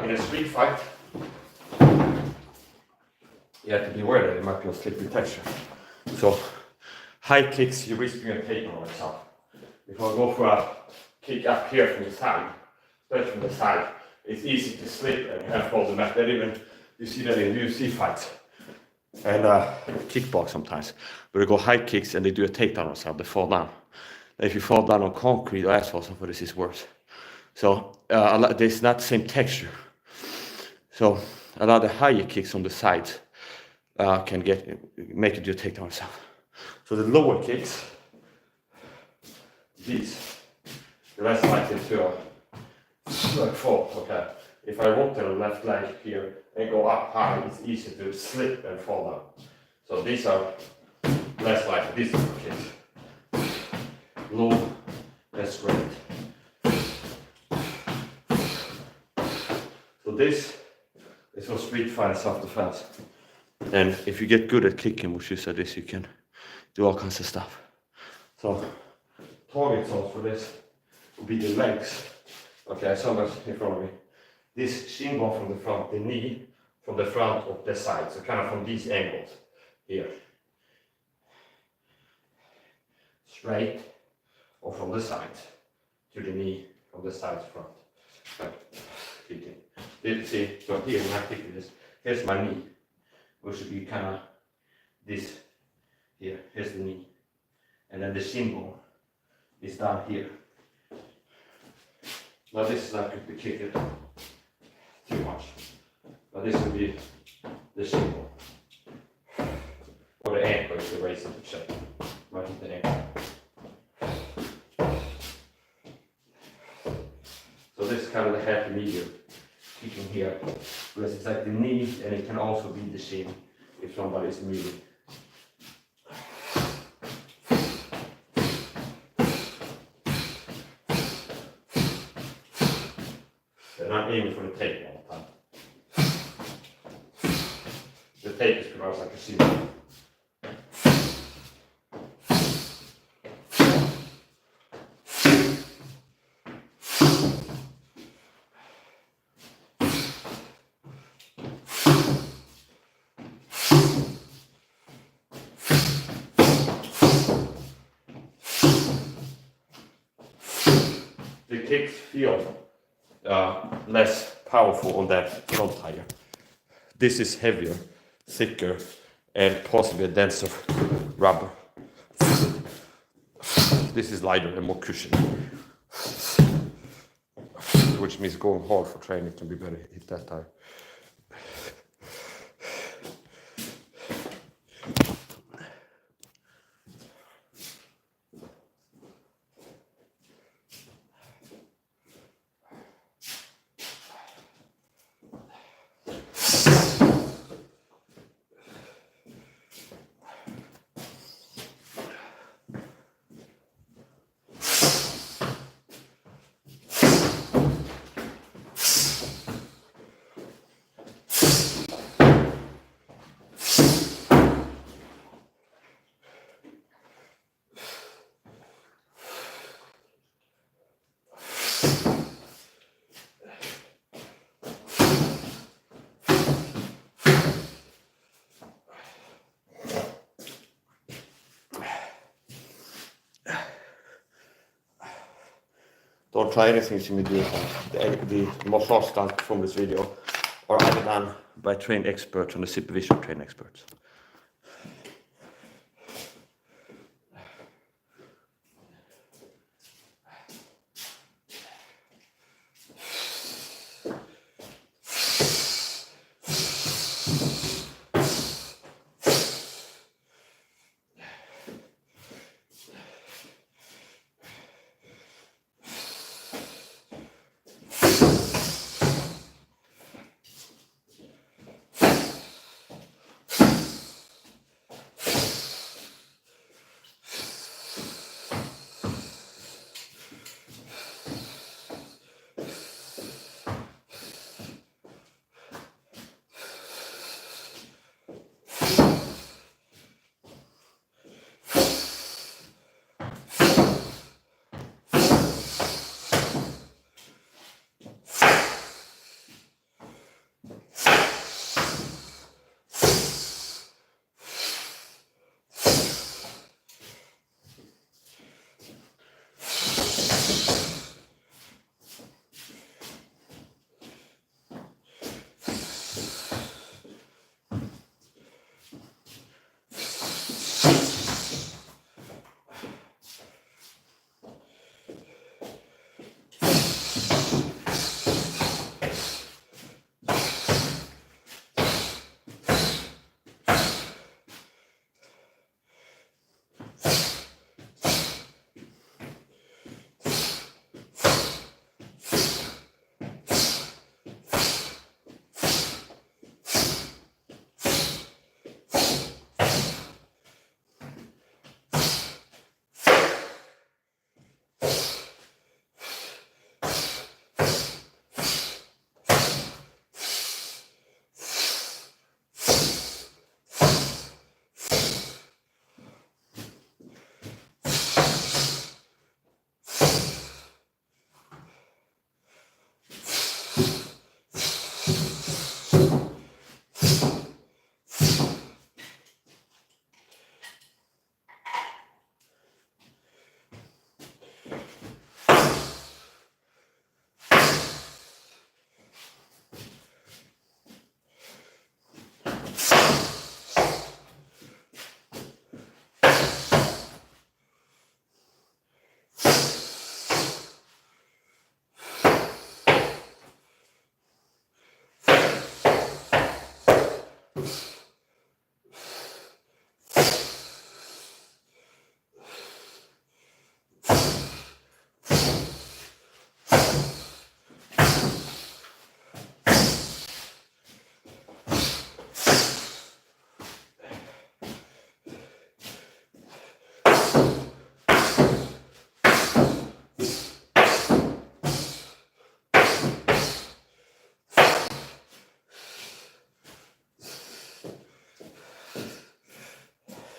In a street fight, you have to be aware that it might be a slippery texture. So, high kicks, you risk being taken on yourself. If I go for a kick up here from the side, especially from the side, it's easy to slip and you have to hold the mat. That even, you see that in UFC fights and kickbox sometimes, where they go high kicks and they do a takedown on themselves, they fall down. And if you fall down on concrete or asphalt, so this is worse. So, there's not the same texture. So a lot of the higher kicks on the sides can make it do a takedown yourself. So the lower kicks, these, the less likely to fall. Okay. If I rotate the left leg here and go up high, it's easy to slip and fall down. So these are less likely. These are the kicks. Low, that's great. So this is for street fight and self-defense. And if you get good at kicking, which is this, you can do all kinds of stuff. So target zones for this would be the legs. Okay, somewhere in front of me. This shin bone from the front, the knee from the front of the side. So kind of from these angles here. Straight or from the side to the knee from the side to front. Okay. Kicking. See, so here when I kick this, here's my knee, which should be kind of this here. Here's the knee, and then the shin bone is down here. Now this is not going to kick it too much, but this will be the shin bone, or the ankle if you raise it to check. Right at the ankle. So this is kind of the happy medium, kicking here, because it's like the knee and it can also be the shin if somebody is moving. And I'm aiming for the tape all the time. The tape is pronounced like a C. The kicks feel less powerful on that front tire. This is heavier, thicker, and possibly a denser rubber. This is lighter and more cushiony, which means going hard for training can be better hit that tire. Don't try anything you may do. The martial arts done from this video are either done by trained experts and the supervision of trained experts.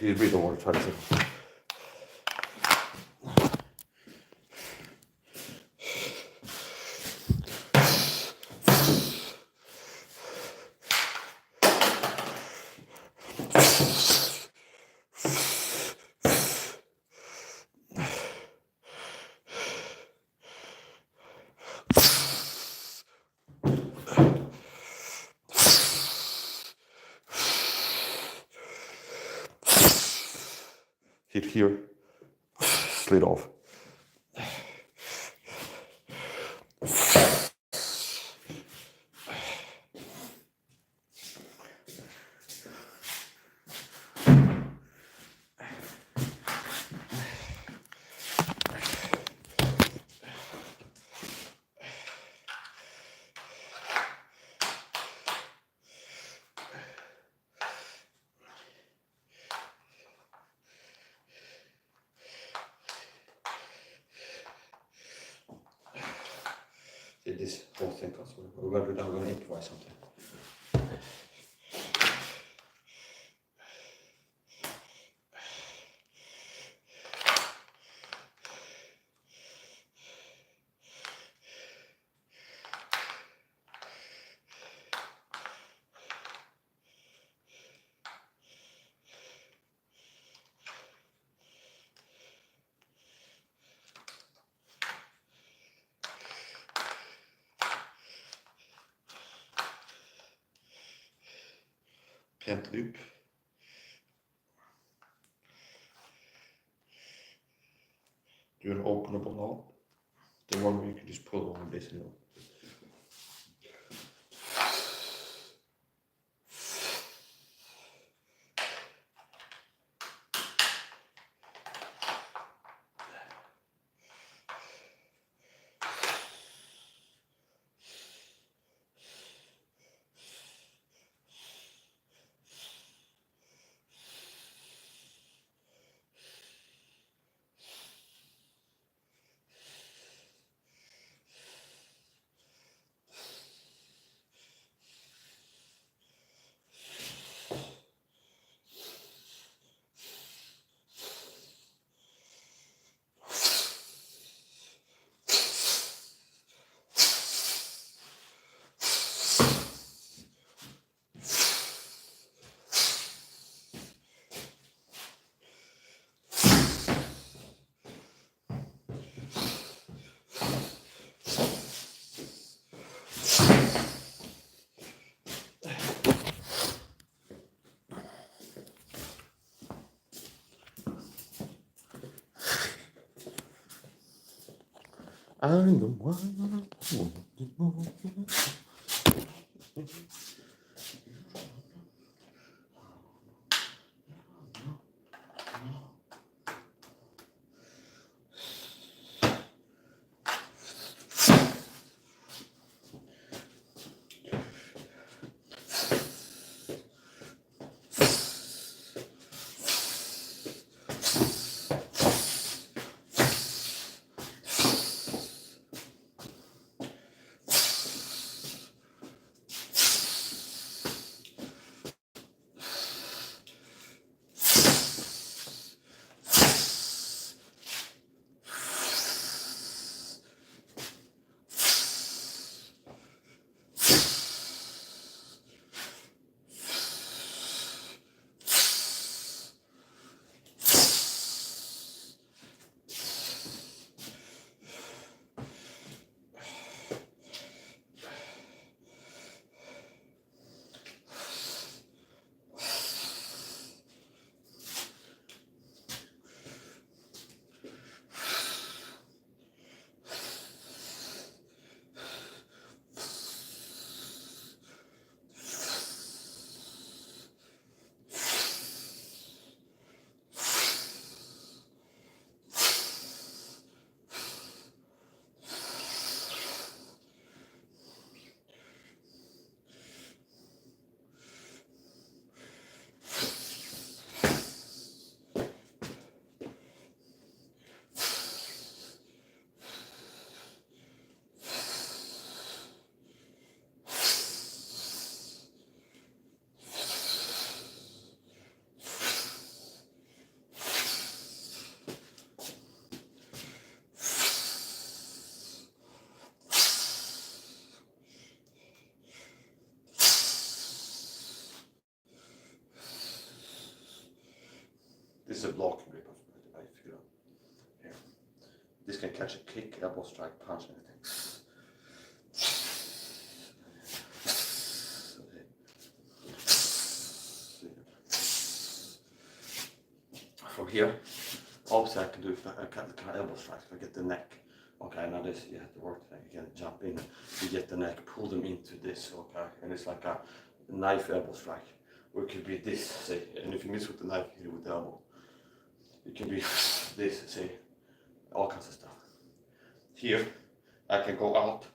You breathe the water, try to sit. Hit here, slid off. Did this whole thing possible. We're going to do that, we're going to improvise something. Pant loop. Do an openable knob. The one where you can just pull over this, you know. I'm the one. is a blocking grip of the knife. Here. This can catch a kick, elbow strike, punch, anything. From here, obviously I can do a kind of elbow strikes if I get the neck. Okay, now this, you have to work that. You can jump in, you get the neck, pull them into this, okay? And it's like a knife elbow strike. Or it could be this, see? And if you miss with the knife, you hit it with the elbow. It can be this, see? All kinds of stuff. Here, I can go out,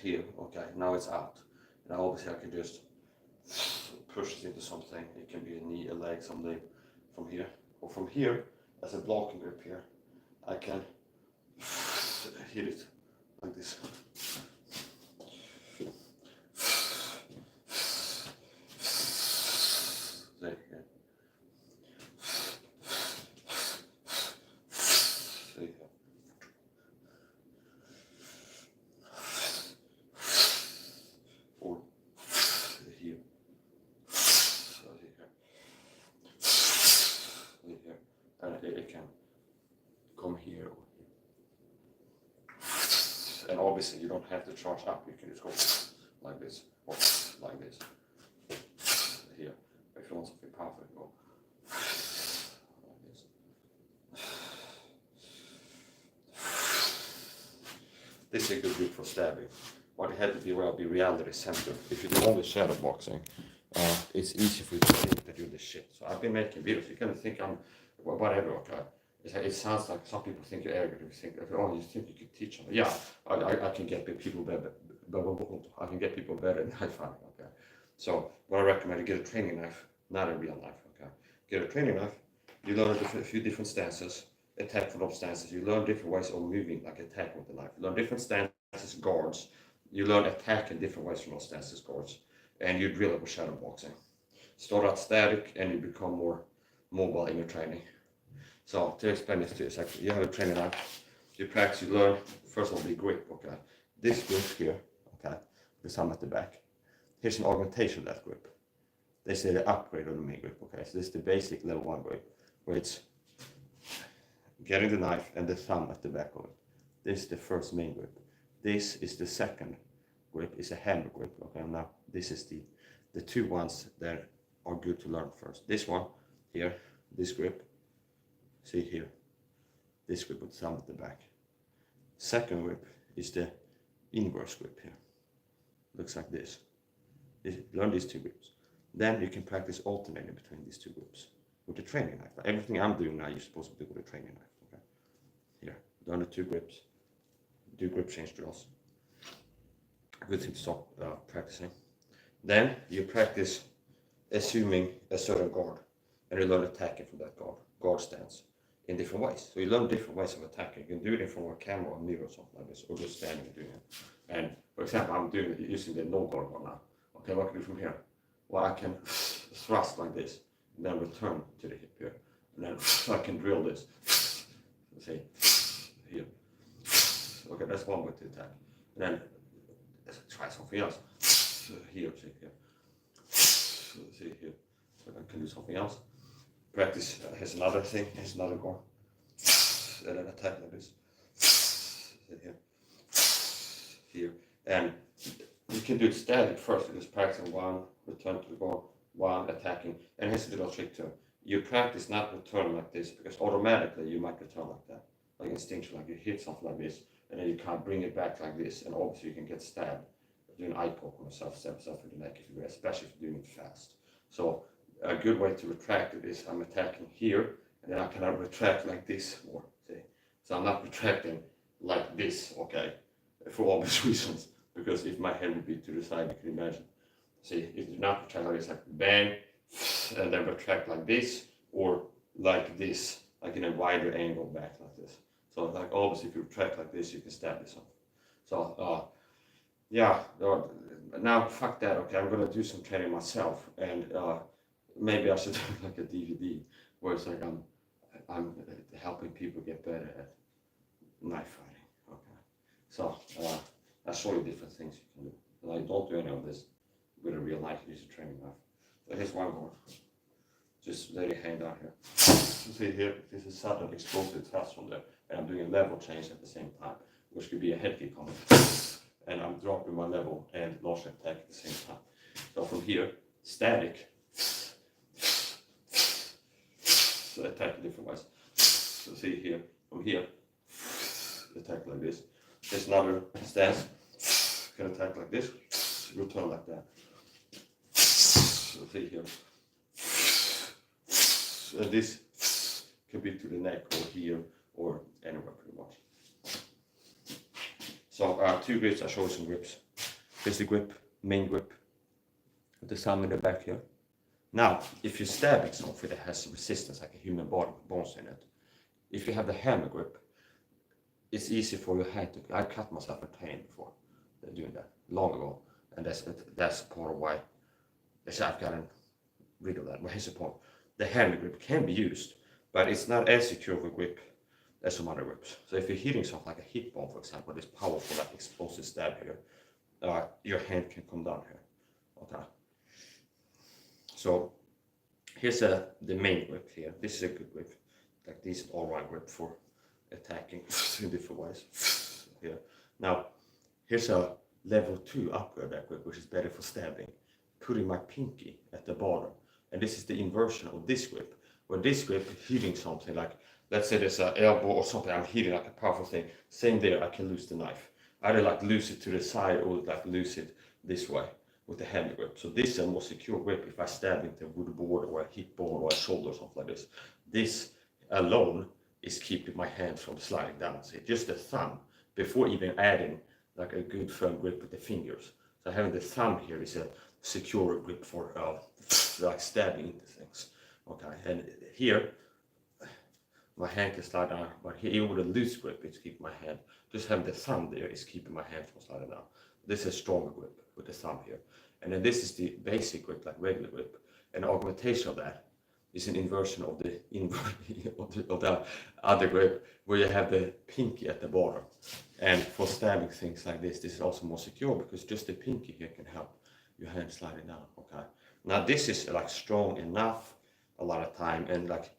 here, okay, now it's out. Now obviously I can just push it into something. It can be a knee, a leg, something from here. Or from here, as a blocking grip here, I can hit it like this. There, yeah. See, yeah. Or here. So here. And it can come here or here. And obviously you don't have to charge up, you can just go like this or like this. Here. If you want something powerful, you go like this. This is a good grip for stabbing. But it had to be reality centered. If you do only shadow boxing, it's easy for you to think that you're the shit. So I've been making videos. You can think I'm whatever. Okay. It sounds like some people think you're arrogant. You think, oh, you think you could teach them. Yeah, I can get people better. I can get people better than knife fighting. Okay. So what I recommend, you get a training knife, not a real knife. Okay. Get a training knife. You learn a few different stances. Attack from those stances. You learn different ways of moving, like attack with the knife. You learn different stances, guards. You learn attack in different ways from those stances, guards. And you drill it with shadow boxing. Start out static and you become more mobile in your training. So to explain this to you, it's like you have a training knife, you practice, you learn, first of all, the grip, okay? This grip here, okay, with some at the back. Here's an augmentation of that grip. This is the upgrade of the main grip, okay? So this is the basic level 1 grip, where it's getting the knife and the thumb at the back of it. This is the first main grip. This is the second grip, it's a hammer grip, okay? Now, this is the two ones that are good to learn first. This one here, this grip, see here, this grip with the thumb at the back. Second grip is the inverse grip here. Looks like this. Learn these two grips. Then you can practice alternating between these two grips with the training knife. Everything I'm doing now, you're supposed to do with a training knife. Okay. Here, learn the two grips. Do grip change drills. Good thing to stop practicing. Then you practice assuming a certain guard, and you learn attacking from that guard stance in different ways. So you learn different ways of attacking. You can do it in front of a camera or mirror or something like this, or just standing and doing it. And for example, I'm doing it using the no guard one now. Okay, what can I do from here? Well, I can thrust like this, and then return to the hip here, and then I can drill this. See here. Okay, that's one way to attack. And then let's try something else. Here, see here. See here. So I can do something else. Practice. Here's another thing. Here's another guard. And then attack like this. See here. Here. And you can do it static first. You just practice one, return to the guard, one, attacking. And here's a little trick too. You practice not return like this, because automatically you might return like that. Like instinctual, like you hit something like this, and then you can't bring it back like this, and obviously you can get stabbed. Doing eye poke on yourself, stab yourself in the neck, if you, especially if you're doing it fast. So a good way to retract it is I'm attacking here, and then I can retract like this more. See? So I'm not retracting like this, okay, for obvious reasons, because if my head would be to the side, you can imagine. See, if you not retract like this, like bang, and then retract like this, or like this, like in a wider angle back like this. So like obviously if you retract like this, you can stab yourself. So yeah, now fuck that, okay, I'm gonna do some training myself, and maybe I should do like a DVD where it's like I'm helping people get better at knife fighting, okay. So I'll show you different things you can do. Like don't do any of this with a real knife, use a training knife. So here's one more. just lay your hand down here. See here, this is sudden explosive thrust from there, and I'm doing a level change at the same time, which could be a head kick coming, and I'm dropping my level and launch attack at the same time. So from here, static, so attack in different ways. So see here, from here, attack like this. There's another stance, can attack like this, return like that. So see here. This could be to the neck or here or anywhere pretty much. So 2 grips, I show you some grips. Here's the grip, main grip, with the thumb in the back here. Now, if you're stabbing something that has resistance, like a human body with bones in it, if you have the hammer grip, it's easy for your hand to. I cut myself in training before doing that long ago, and that's part of why I've gotten rid of that. But here's the point: the hammer grip can be used, but it's not as secure of a grip as some other grips. So if you're hitting something like a hip bone, for example, this powerful, like explosive stab here, your hand can come down here. Okay. So here's the main grip here. This is a good grip, like this all-round grip for attacking in different ways. Here. Now, here's a level 2 upgrade that grip, which is better for stabbing. Putting my pinky at the bottom, and this is the inversion of this grip. Where this grip hitting something like, let's say there's an elbow or something, I'm hitting like a powerful thing. Same there, I can lose the knife. Either like lose it to the side or like lose it this way with the hammer grip. So this is a more secure grip if I stab into a wood board or a hip bone or a shoulder or something like this. This alone is keeping my hand from sliding down. So just the thumb, before even adding like a good firm grip with the fingers. So having the thumb here is a secure grip for like stabbing into things. Okay, and here my hand can slide down, but here even with a loose grip it's keeping my hand. Just having the thumb there is keeping my hand from sliding down. This is a stronger grip with the thumb here. And then this is the basic grip, like regular grip. And the augmentation of that is an inversion of the other grip, where you have the pinky at the bottom. And for stabbing things like this is also more secure because just the pinky here can help your hand sliding down. Okay. Now this is like strong enough a lot of time, and like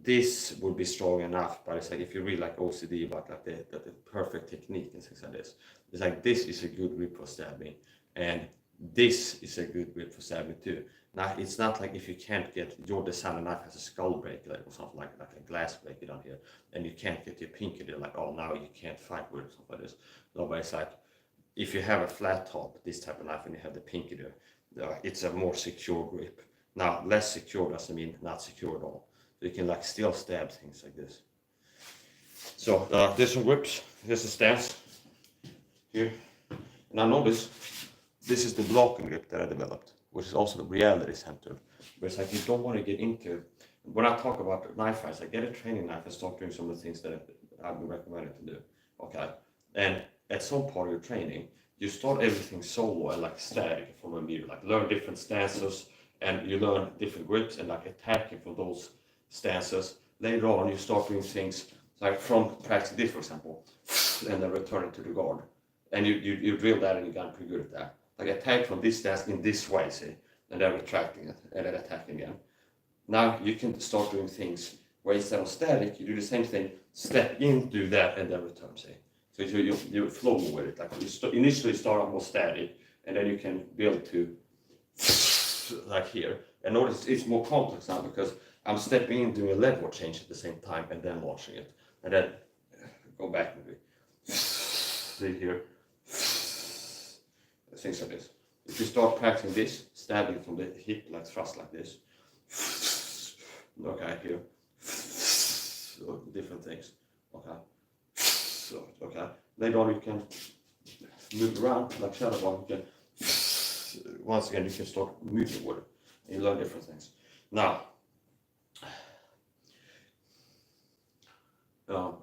this would be strong enough, but it's like if you really like OCD about like the perfect technique and things like this, it's like this is a good grip for stabbing, and this is a good grip for stabbing too. Now it's not like if you can't get your designer knife has a skull breaker or something like a glass breaker down here, and you can't get your pinky there, like oh now you can't fight with it, something like this. No, but it's like if you have a flat top, this type of knife, and you have the pinky there, it's a more secure grip. Now less secure doesn't mean not secure at all. So you can like still stab things like this. So there's some grips. Here's a stance here. Now notice this is the blocking grip that I developed, which is also the reality center. But it's like you don't want to get into. When I talk about knife fights, I get a training knife and start doing some of the things that I've been recommended to do. Okay, and at some part of your training, you start everything solo and like static from a mirror, like learn different stances, and you learn different grips and like attacking from those stances. Later on, you start doing things like from practicing this, for example, and then returning to the guard, and you drill that and you got pretty good at that. Like attack from this stance in this way, see, and then retracting it and then attacking again. Now you can start doing things where instead of static, you do the same thing, step in, do that, and then return, see. So you flow with it. Like you initially start off more static, and then you can build to like here. And notice it's more complex now because I'm stepping in, doing a level change at the same time, and then launching it, and then go back maybe. See here, things like this. If you start practicing this, stabbing from the hip, like thrust like this. Okay, here. So different things. Okay. So okay. Later on you can move around like shadow ball. You can once again you can start moving with it, and you learn different things. Now.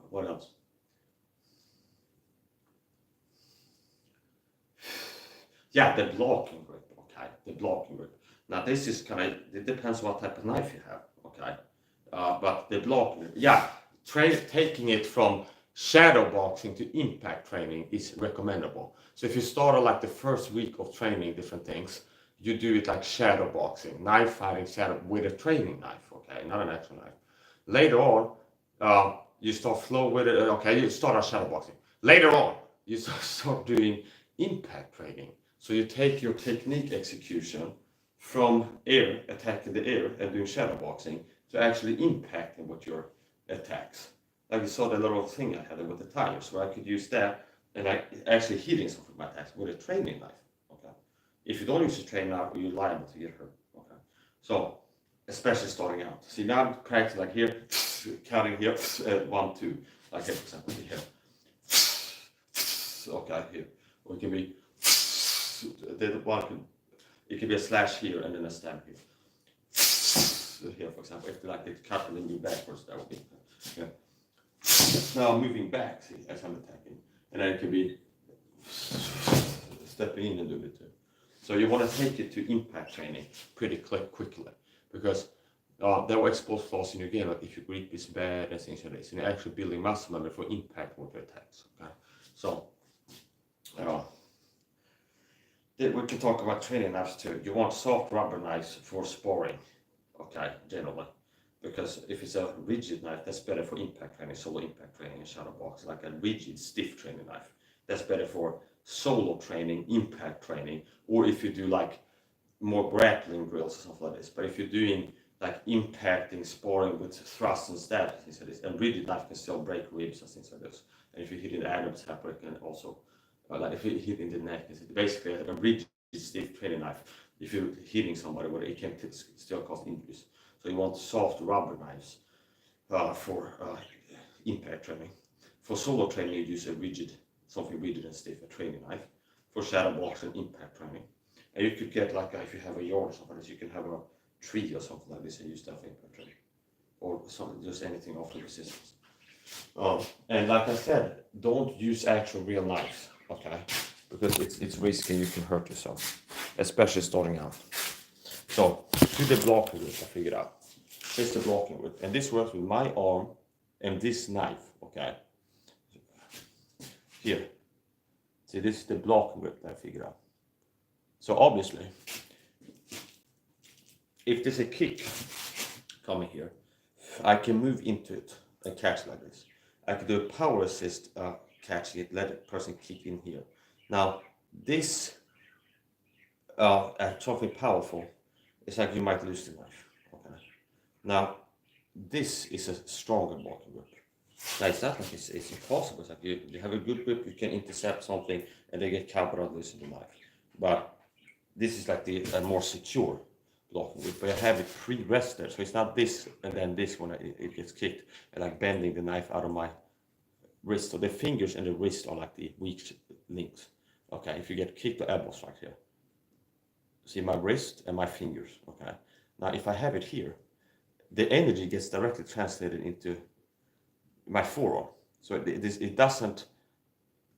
What else? Yeah, the blocking grip. Okay, the blocking grip. Now this is kind of, it depends what type of knife you have. Okay, but the blocking grip, yeah, taking it from shadow boxing to impact training is recommendable. So if you start like the first week of training different things, you do it like shadow boxing, knife fighting shadow with a training knife, okay, not an actual knife. Later on, you start flow with it, okay, you start on shadow boxing. Later on, you start doing impact training. So you take your technique execution from air, attacking the air, and doing shadow boxing to actually impacting with your attacks. Like you saw the little thing I had with the tires, where I could use that and I actually hitting some of my attacks with a training knife. Okay, if you don't use a training knife, you're liable to get hurt. Okay, so especially starting out. See, now I'm practicing like here, counting here, 1, 2, like here, for example, here. Okay, here. Or it can be it can be a slash here and then a stamp here. Here, for example, if like it's cut and then move backwards, that would be. Yeah. Now I'm moving back, see, as I'm attacking. And then it can be stepping in and do it too. So you want to take it to impact training pretty quickly, because there are exposed flaws in your game, like if your grip is bad and things like this, and you're actually building muscle memory for impact with your attacks. Okay? So we can talk about training knives too. You want soft rubber knives for sparring, okay, generally. Because if it's a rigid knife, that's better for impact training, solo impact training, and shadow box. Like a rigid, stiff training knife, that's better for solo training, impact training, or if you do like more grappling drills or something like this. But if you're doing like impacting, sparring with thrust and stab, things like this, and rigid knife can still break ribs and things like this. And if you hit in the abdomen, it can also, like if you hit in the neck, it's basically a rigid, stiff training knife. If you're hitting somebody with it, can still cause injuries. So you want soft rubber knives for impact training. For solo training, you use something rigid and stiff, a training knife. For shadow box and impact training. And you could get like, if you have a yard or something, you can have a tree or something like this and use that for impact training. Or something, just anything off the resistance. And like I said, don't use actual real knives, okay? Because it's risky, you can hurt yourself, especially starting out. So, to the blocking grip, I figured out. Here's the blocking grip. And this works with my arm and this knife, okay? Here. See, this is the blocking grip that I figured out. So, obviously, if there's a kick coming here, I can move into it and catch like this. I can do a power assist catching it, let the person kick in here. Now, this, something powerful, it's like you might lose the knife. Okay. Now, this is a stronger blocking grip. Now, it's not like it's impossible. It's like you have a good grip, you can intercept something, and they get caught without losing the knife. But this is like a more secure blocking grip, but I have it pre-rested, so it's not this and then this when it gets kicked, and like bending the knife out of my wrist. So the fingers and the wrist are like the weak links. Okay, if you get kicked or elbow strike here. See my wrist and my fingers, okay? Now, if I have it here, the energy gets directly translated into my forearm. So it doesn't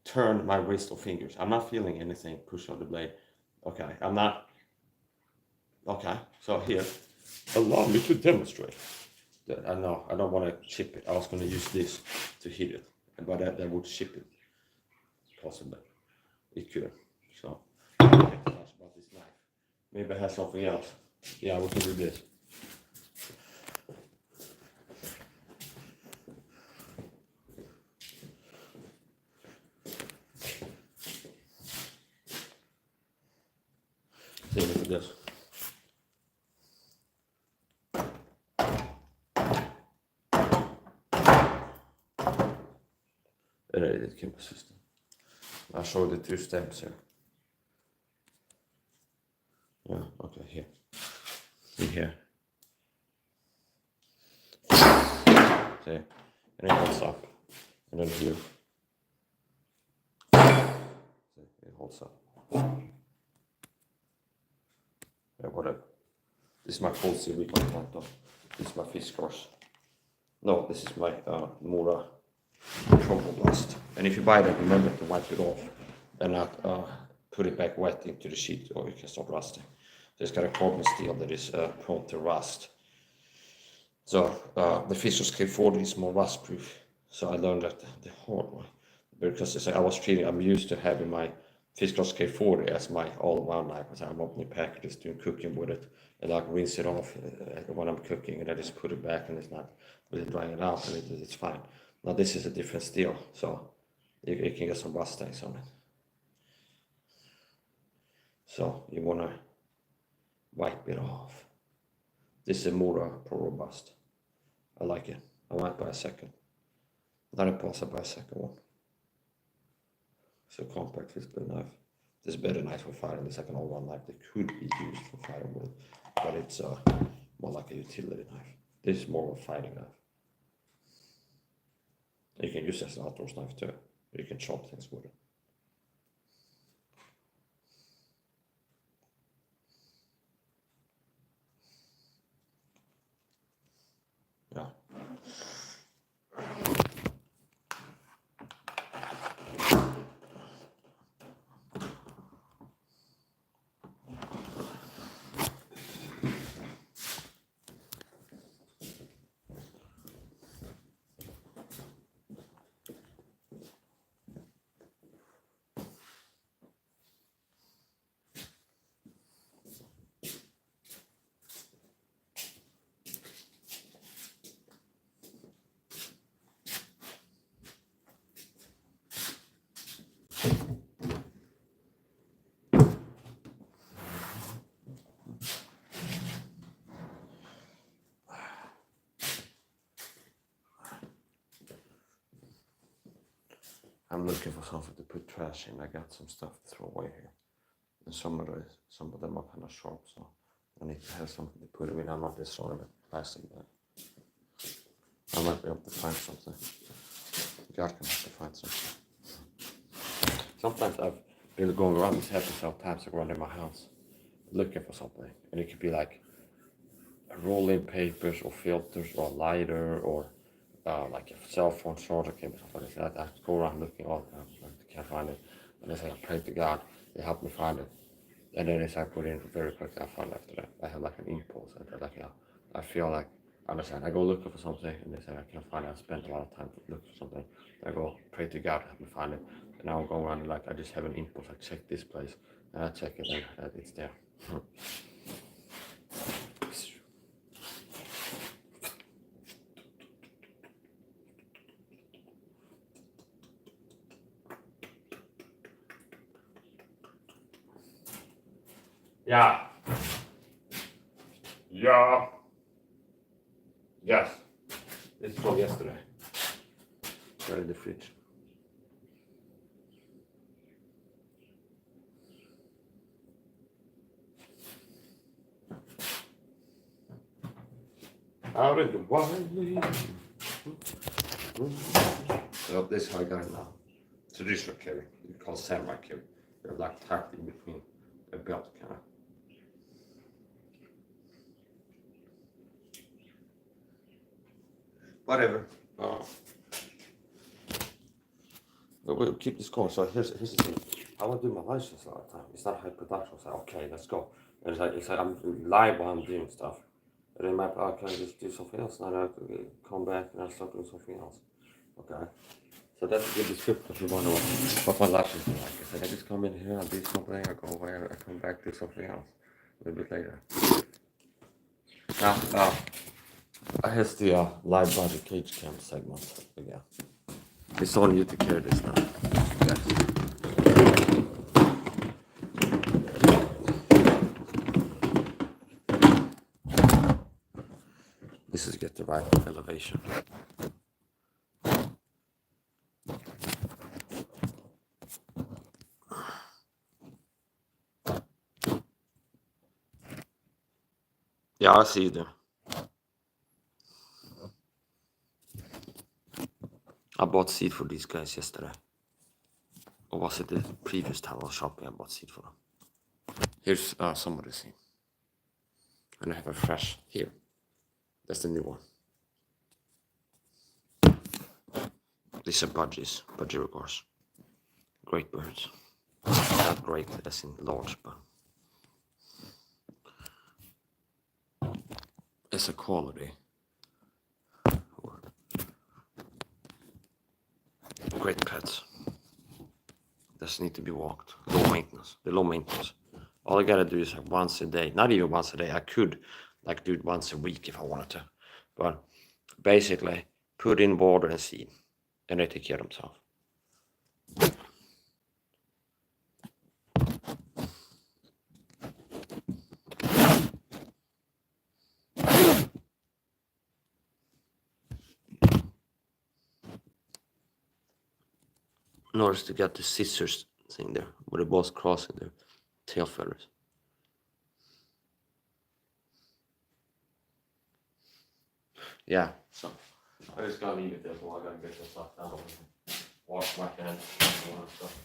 turn my wrist or fingers. I'm not feeling anything push on the blade. Okay, I'm not. Okay, so here, allow me to demonstrate. I know, I don't want to chip it. I was going to use this to hit it, but that would chip it, possibly. It could, so. About this knife. Maybe I have something else. Yeah, we can do this. See, look at this. It came persistent. I'll show the 2 steps here. Yeah, okay, here. See here. See? And it holds up. And then here. See, it holds up. Yeah, whatever. This is my full series on. This is my fish scars. No, this is my Mora Blast. And if you buy that, remember to wipe it off and not put it back wet into the sheet, or you can start rusting. So it's got a carbon steel that is prone to rust. So the Fisher's K40 is more rust proof. So I learned that the hard way, because I'm used to having my Fiskars K40 as my all-around knife. I'm opening packages, doing cooking with it, and I can rinse it off when I'm cooking, and I just put it back, and it's not really drying it out, and it's fine. Now this is a different steel, so you can get some rust stains on it. So you want to wipe it off. This is a Mura Pro Robust. I like it. I might buy a second. Then I pause, I buy a second one. It's a compact physical knife. This is better knife for fighting. The second all-round knife that could be used for fighting with, but it's more like a utility knife. This is more of a fighting knife. You can use it as an outdoors knife too. You can chop things with it. Yeah. I'm looking for something to put trash in. I got some stuff to throw away here. And some of them are kind of sharp, so I need to have something to put them in. I'm not this sort of a plastic bag. I might be able to find something. God can have to find something. Sometimes I've been going around this happens sometimes I go around in my house looking for something. And it could be like rolling papers or filters or a lighter or like a cell phone charger cable or something like that. I go around looking all the time, I can't find it. And I pray to God, they help me find it. And then as I put in very quickly, I find after that. I have like an impulse. I feel like, I understand, I go looking for something and they say I can't find it. I spent a lot of time to look for something. I go pray to God, help me find it. And I'll go around and like, I just have an impulse, I check this place. And I check it and it's there. Yeah. Yeah. Yes. This is from yesterday. Right in the fridge. Out in the wild. So this is how I got it now. Traditional carry. It's called samurai carry. They're like tucked in between a belt kind of. Whatever. We'll keep this going. So here's the thing. I want to do my license all the time. It's not high production. It's like, okay, let's go. And it's like I'm live while I'm doing stuff. And then my can I just do something else? And I come back and I start doing something else. Okay. So that's a good description if you wonder what my license is like. I said, I just come in here, I do something, I go away, I come back, do something else a little bit later. Now, here's the live body cage cam segment again. It's on you to carry this now. Yes. This is get the right elevation. Yeah, I see you there. I bought seed for these guys yesterday. Or was it the previous time I was shopping I bought seed for them? Here's some of the seed. And I have a fresh here. That's the new one. These are budgies, budgie regards. Great birds. Not great as in large, but it's a quality. Great pets. doesn't need to be walked. Low maintenance. The low maintenance. All I gotta do is like once a day. Not even once a day. I could like do it once a week if I wanted to. But basically, put in water and seed, and they take care of themselves. Notice to get the scissors thing there, where the ball's crossing the tail feathers. Yeah, so I just gotta leave it there, so I gotta get this stuff down. Wash my hands and all that stuff.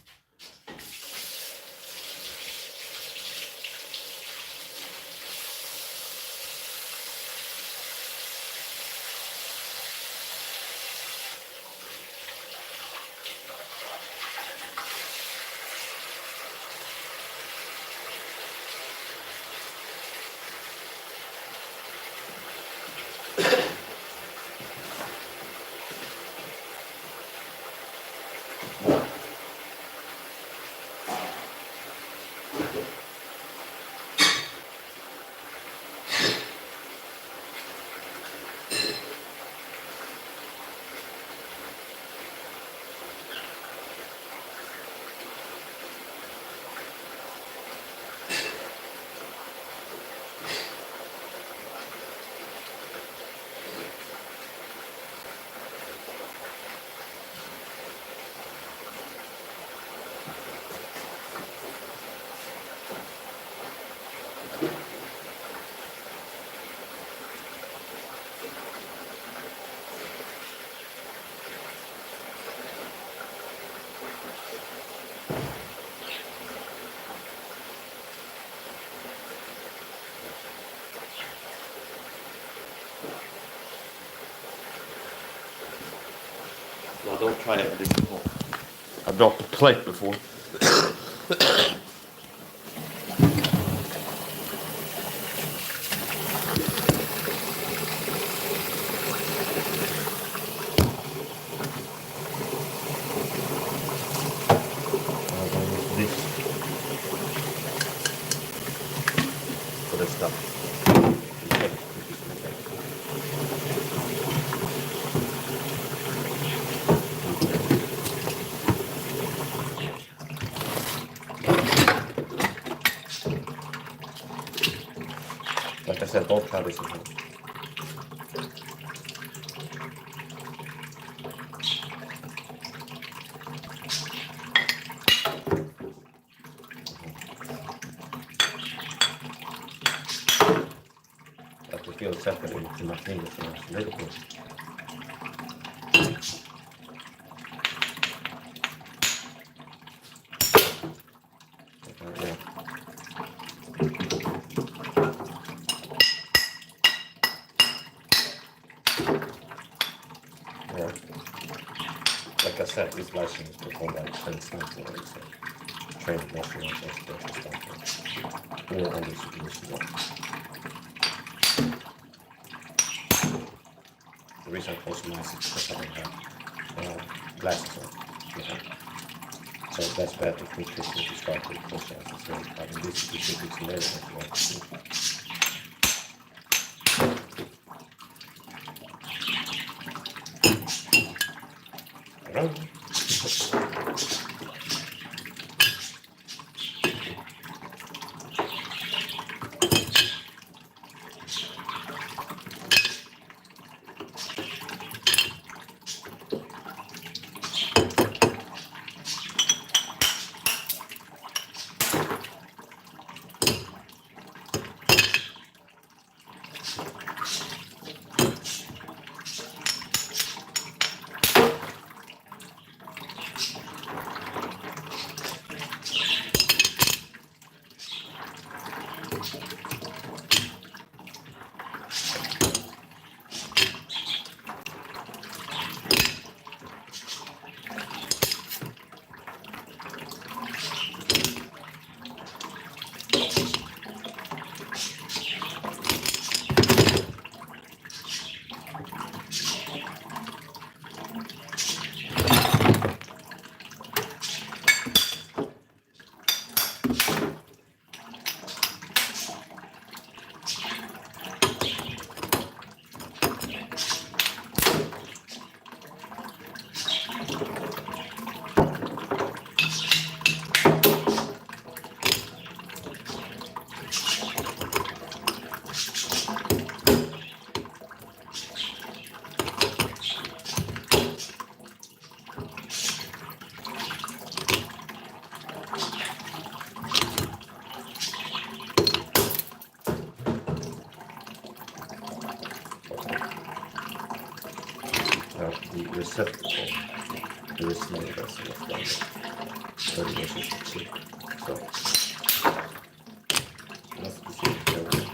No, don't try it this before. I dropped the plate before. For this stuff. Like I said, don't try this at home. I can feel settling to my fingers now. It's really good. Yeah. Yeah. Like I said, this license is performed by Spinal, it's a trained national expert stuff. Or under supervision. The reason I close my eyes is because I don't have glasses on. Yeah. So that's better for Christian to start with close eyes. So having this specific scenario. There is no vessel of blood. Very much interesting. So, that's the same theory.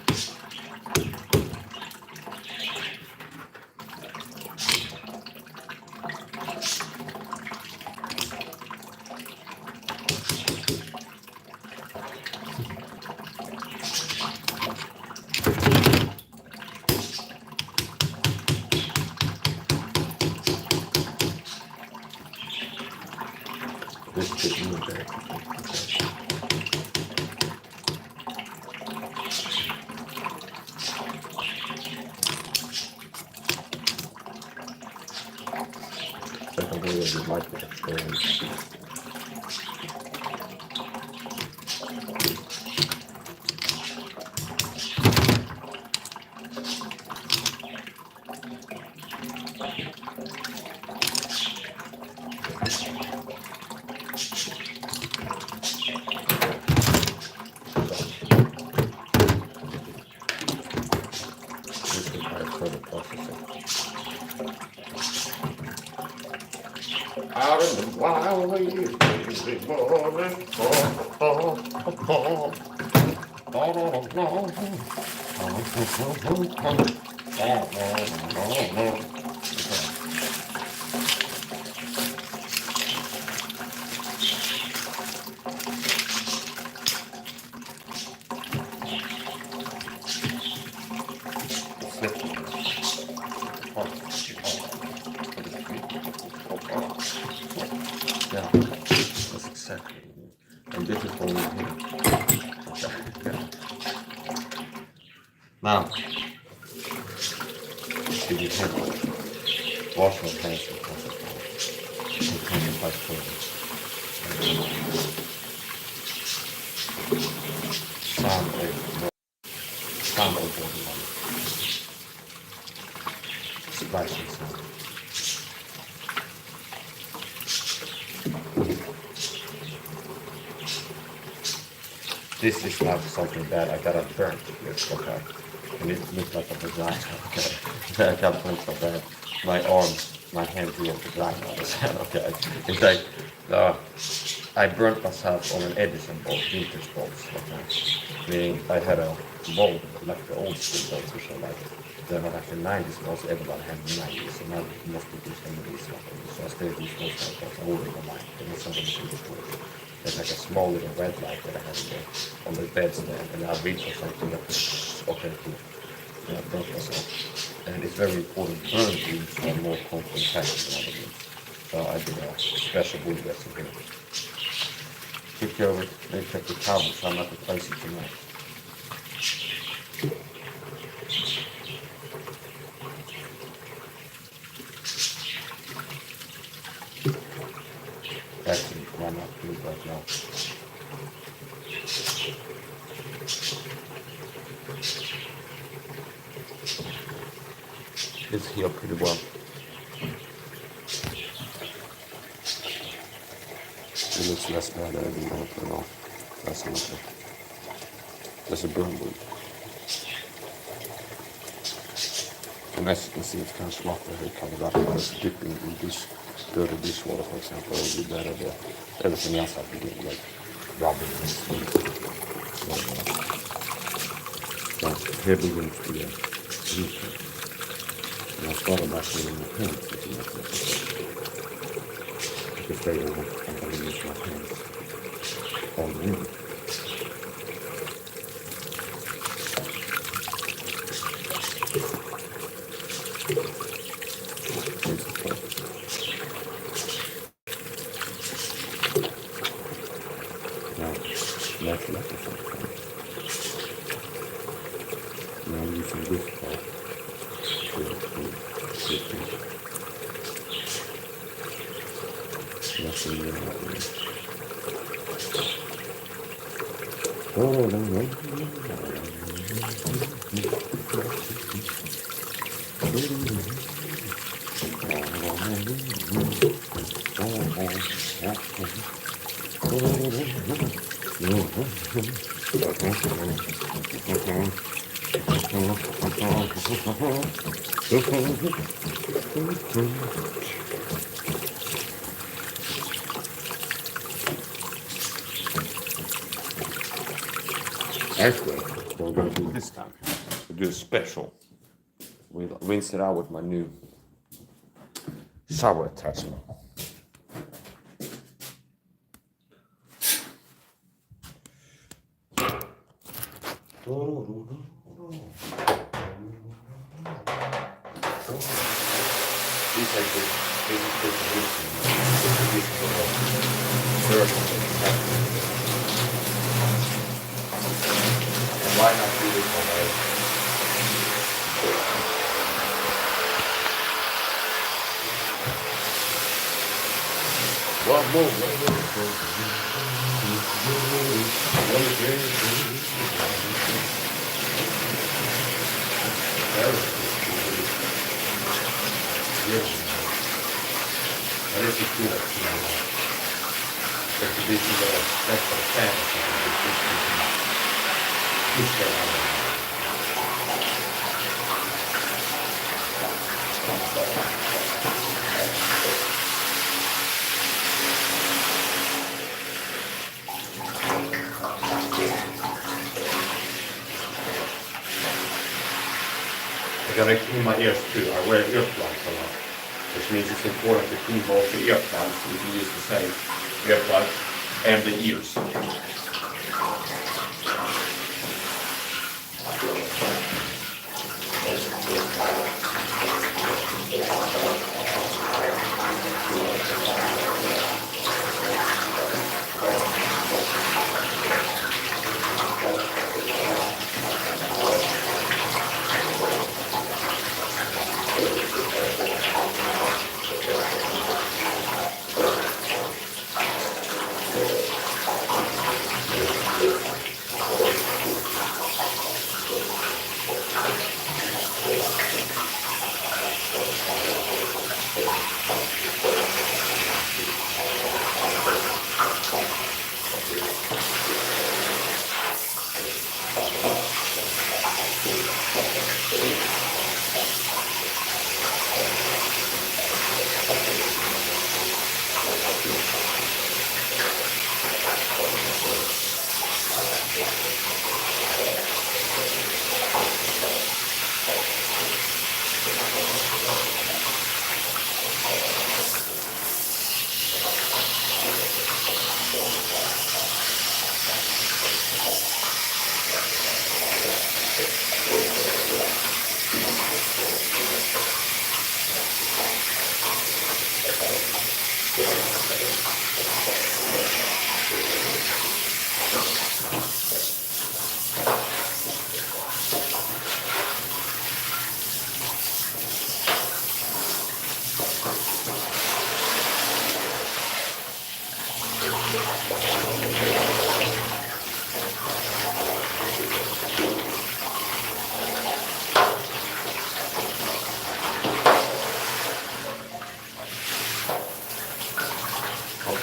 This could mean that. Second way you might be experienced. Out in the wild ways, baby, morning, yeah, that's exactly it. And this is only here. Okay. Yeah. Now, did you have wash your hands and concentrate further. Sound of body splashing sound. This is not something bad. I got a burnt with, okay. And it looks like a vagina, okay. I got burnt so bad. My arm, my hand to a vagina, okay. It's like, I burnt myself on an Edison bolt, vintage bolts, okay. Meaning I had a bolt, like the old school bolts, which are like, they're not actually 90s bolts, everybody had 90s, so now most people use some of these ones. So I still use those kind of bolts, I wouldn't go mine, but it's something to use. There's like a small little red light that I have on the beds there, and I reach for something that okay, cool. And I broke myself. And it's very important burn wounds are more compacted than other wounds. So I did a special wound dressing here. Take care of it, maybe check the towel, so I'm not replacing tonight. Actually, why not do it right now? It's healed pretty well. It looks less bad than I didn't know at all. That's nothing. There's a burn wound. And as you can see, it's kind of sloppy here coming up. Because dipping in this dirty dishwater, for example, would be better than everything else I've been doing, like rubbing and sweet. So here begins the routine. And I started actually in my hands, which is not necessary. Because they will, I'm going to use my hands all the way. That's like a now I'm using this part to that's in there. Oh, no. Actually, what we're going to do this time, we'll do a special. We'll rinse it out with my new shower attachment. And why not do this already? One more. That is cool. That's a bit special fantasy. I gotta clean my ears too. I wear earplugs a lot, which means it's important to clean both the earplugs, we can use the same earplugs, and the ears.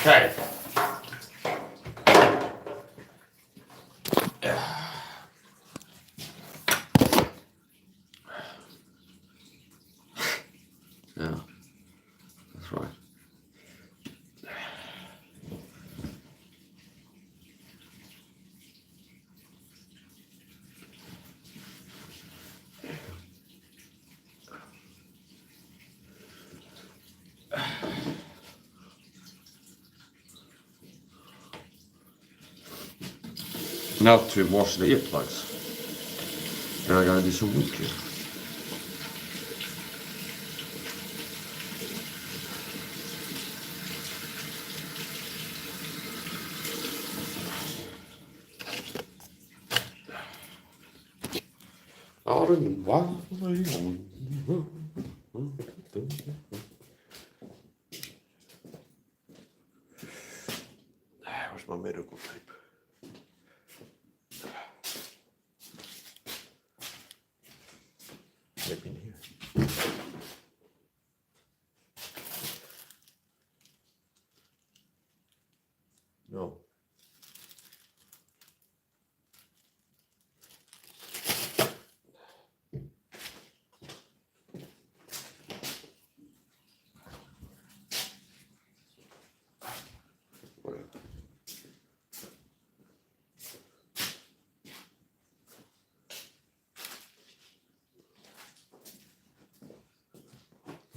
Okay. Yeah, that's right. Now to wash the earplugs. Then I gotta do some wood here. Out in the wild land. Where's my medical tape? Maybe in here. No.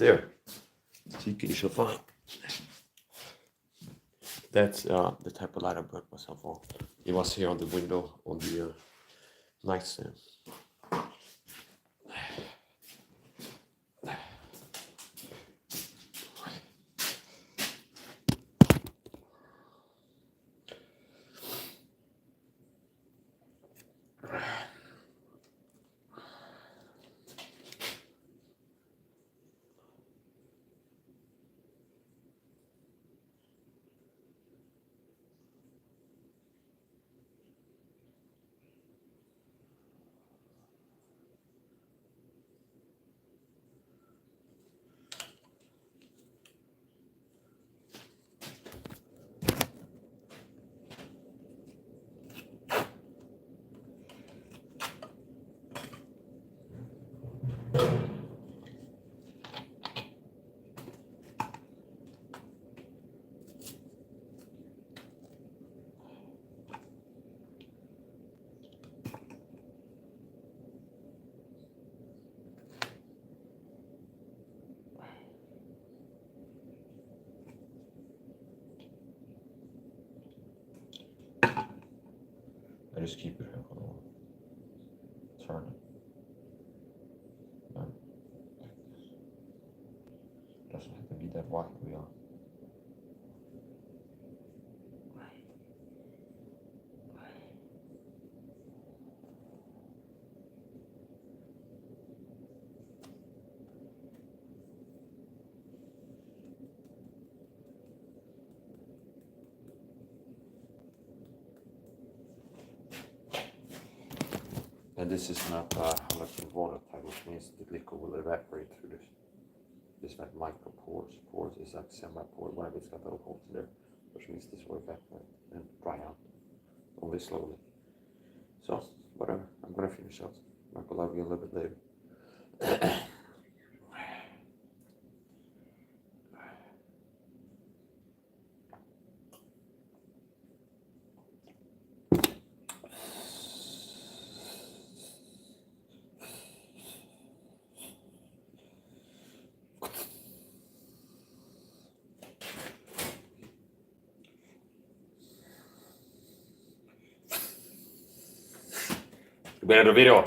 There. You shall find. That's the type of light I burnt myself on. It was here on the window on the nightstand. I just keep it here for a while. Turn it. And like this. Doesn't have to be that wide, we are. And this is not 100% watertight, which means the liquid will evaporate through this. This like micro pores. Pores is like semi-pore, whatever, it's got little holes in there, which means this will evaporate and dry out only slowly. So, whatever, I'm gonna finish out. I'll love you a little bit later. Bene, video.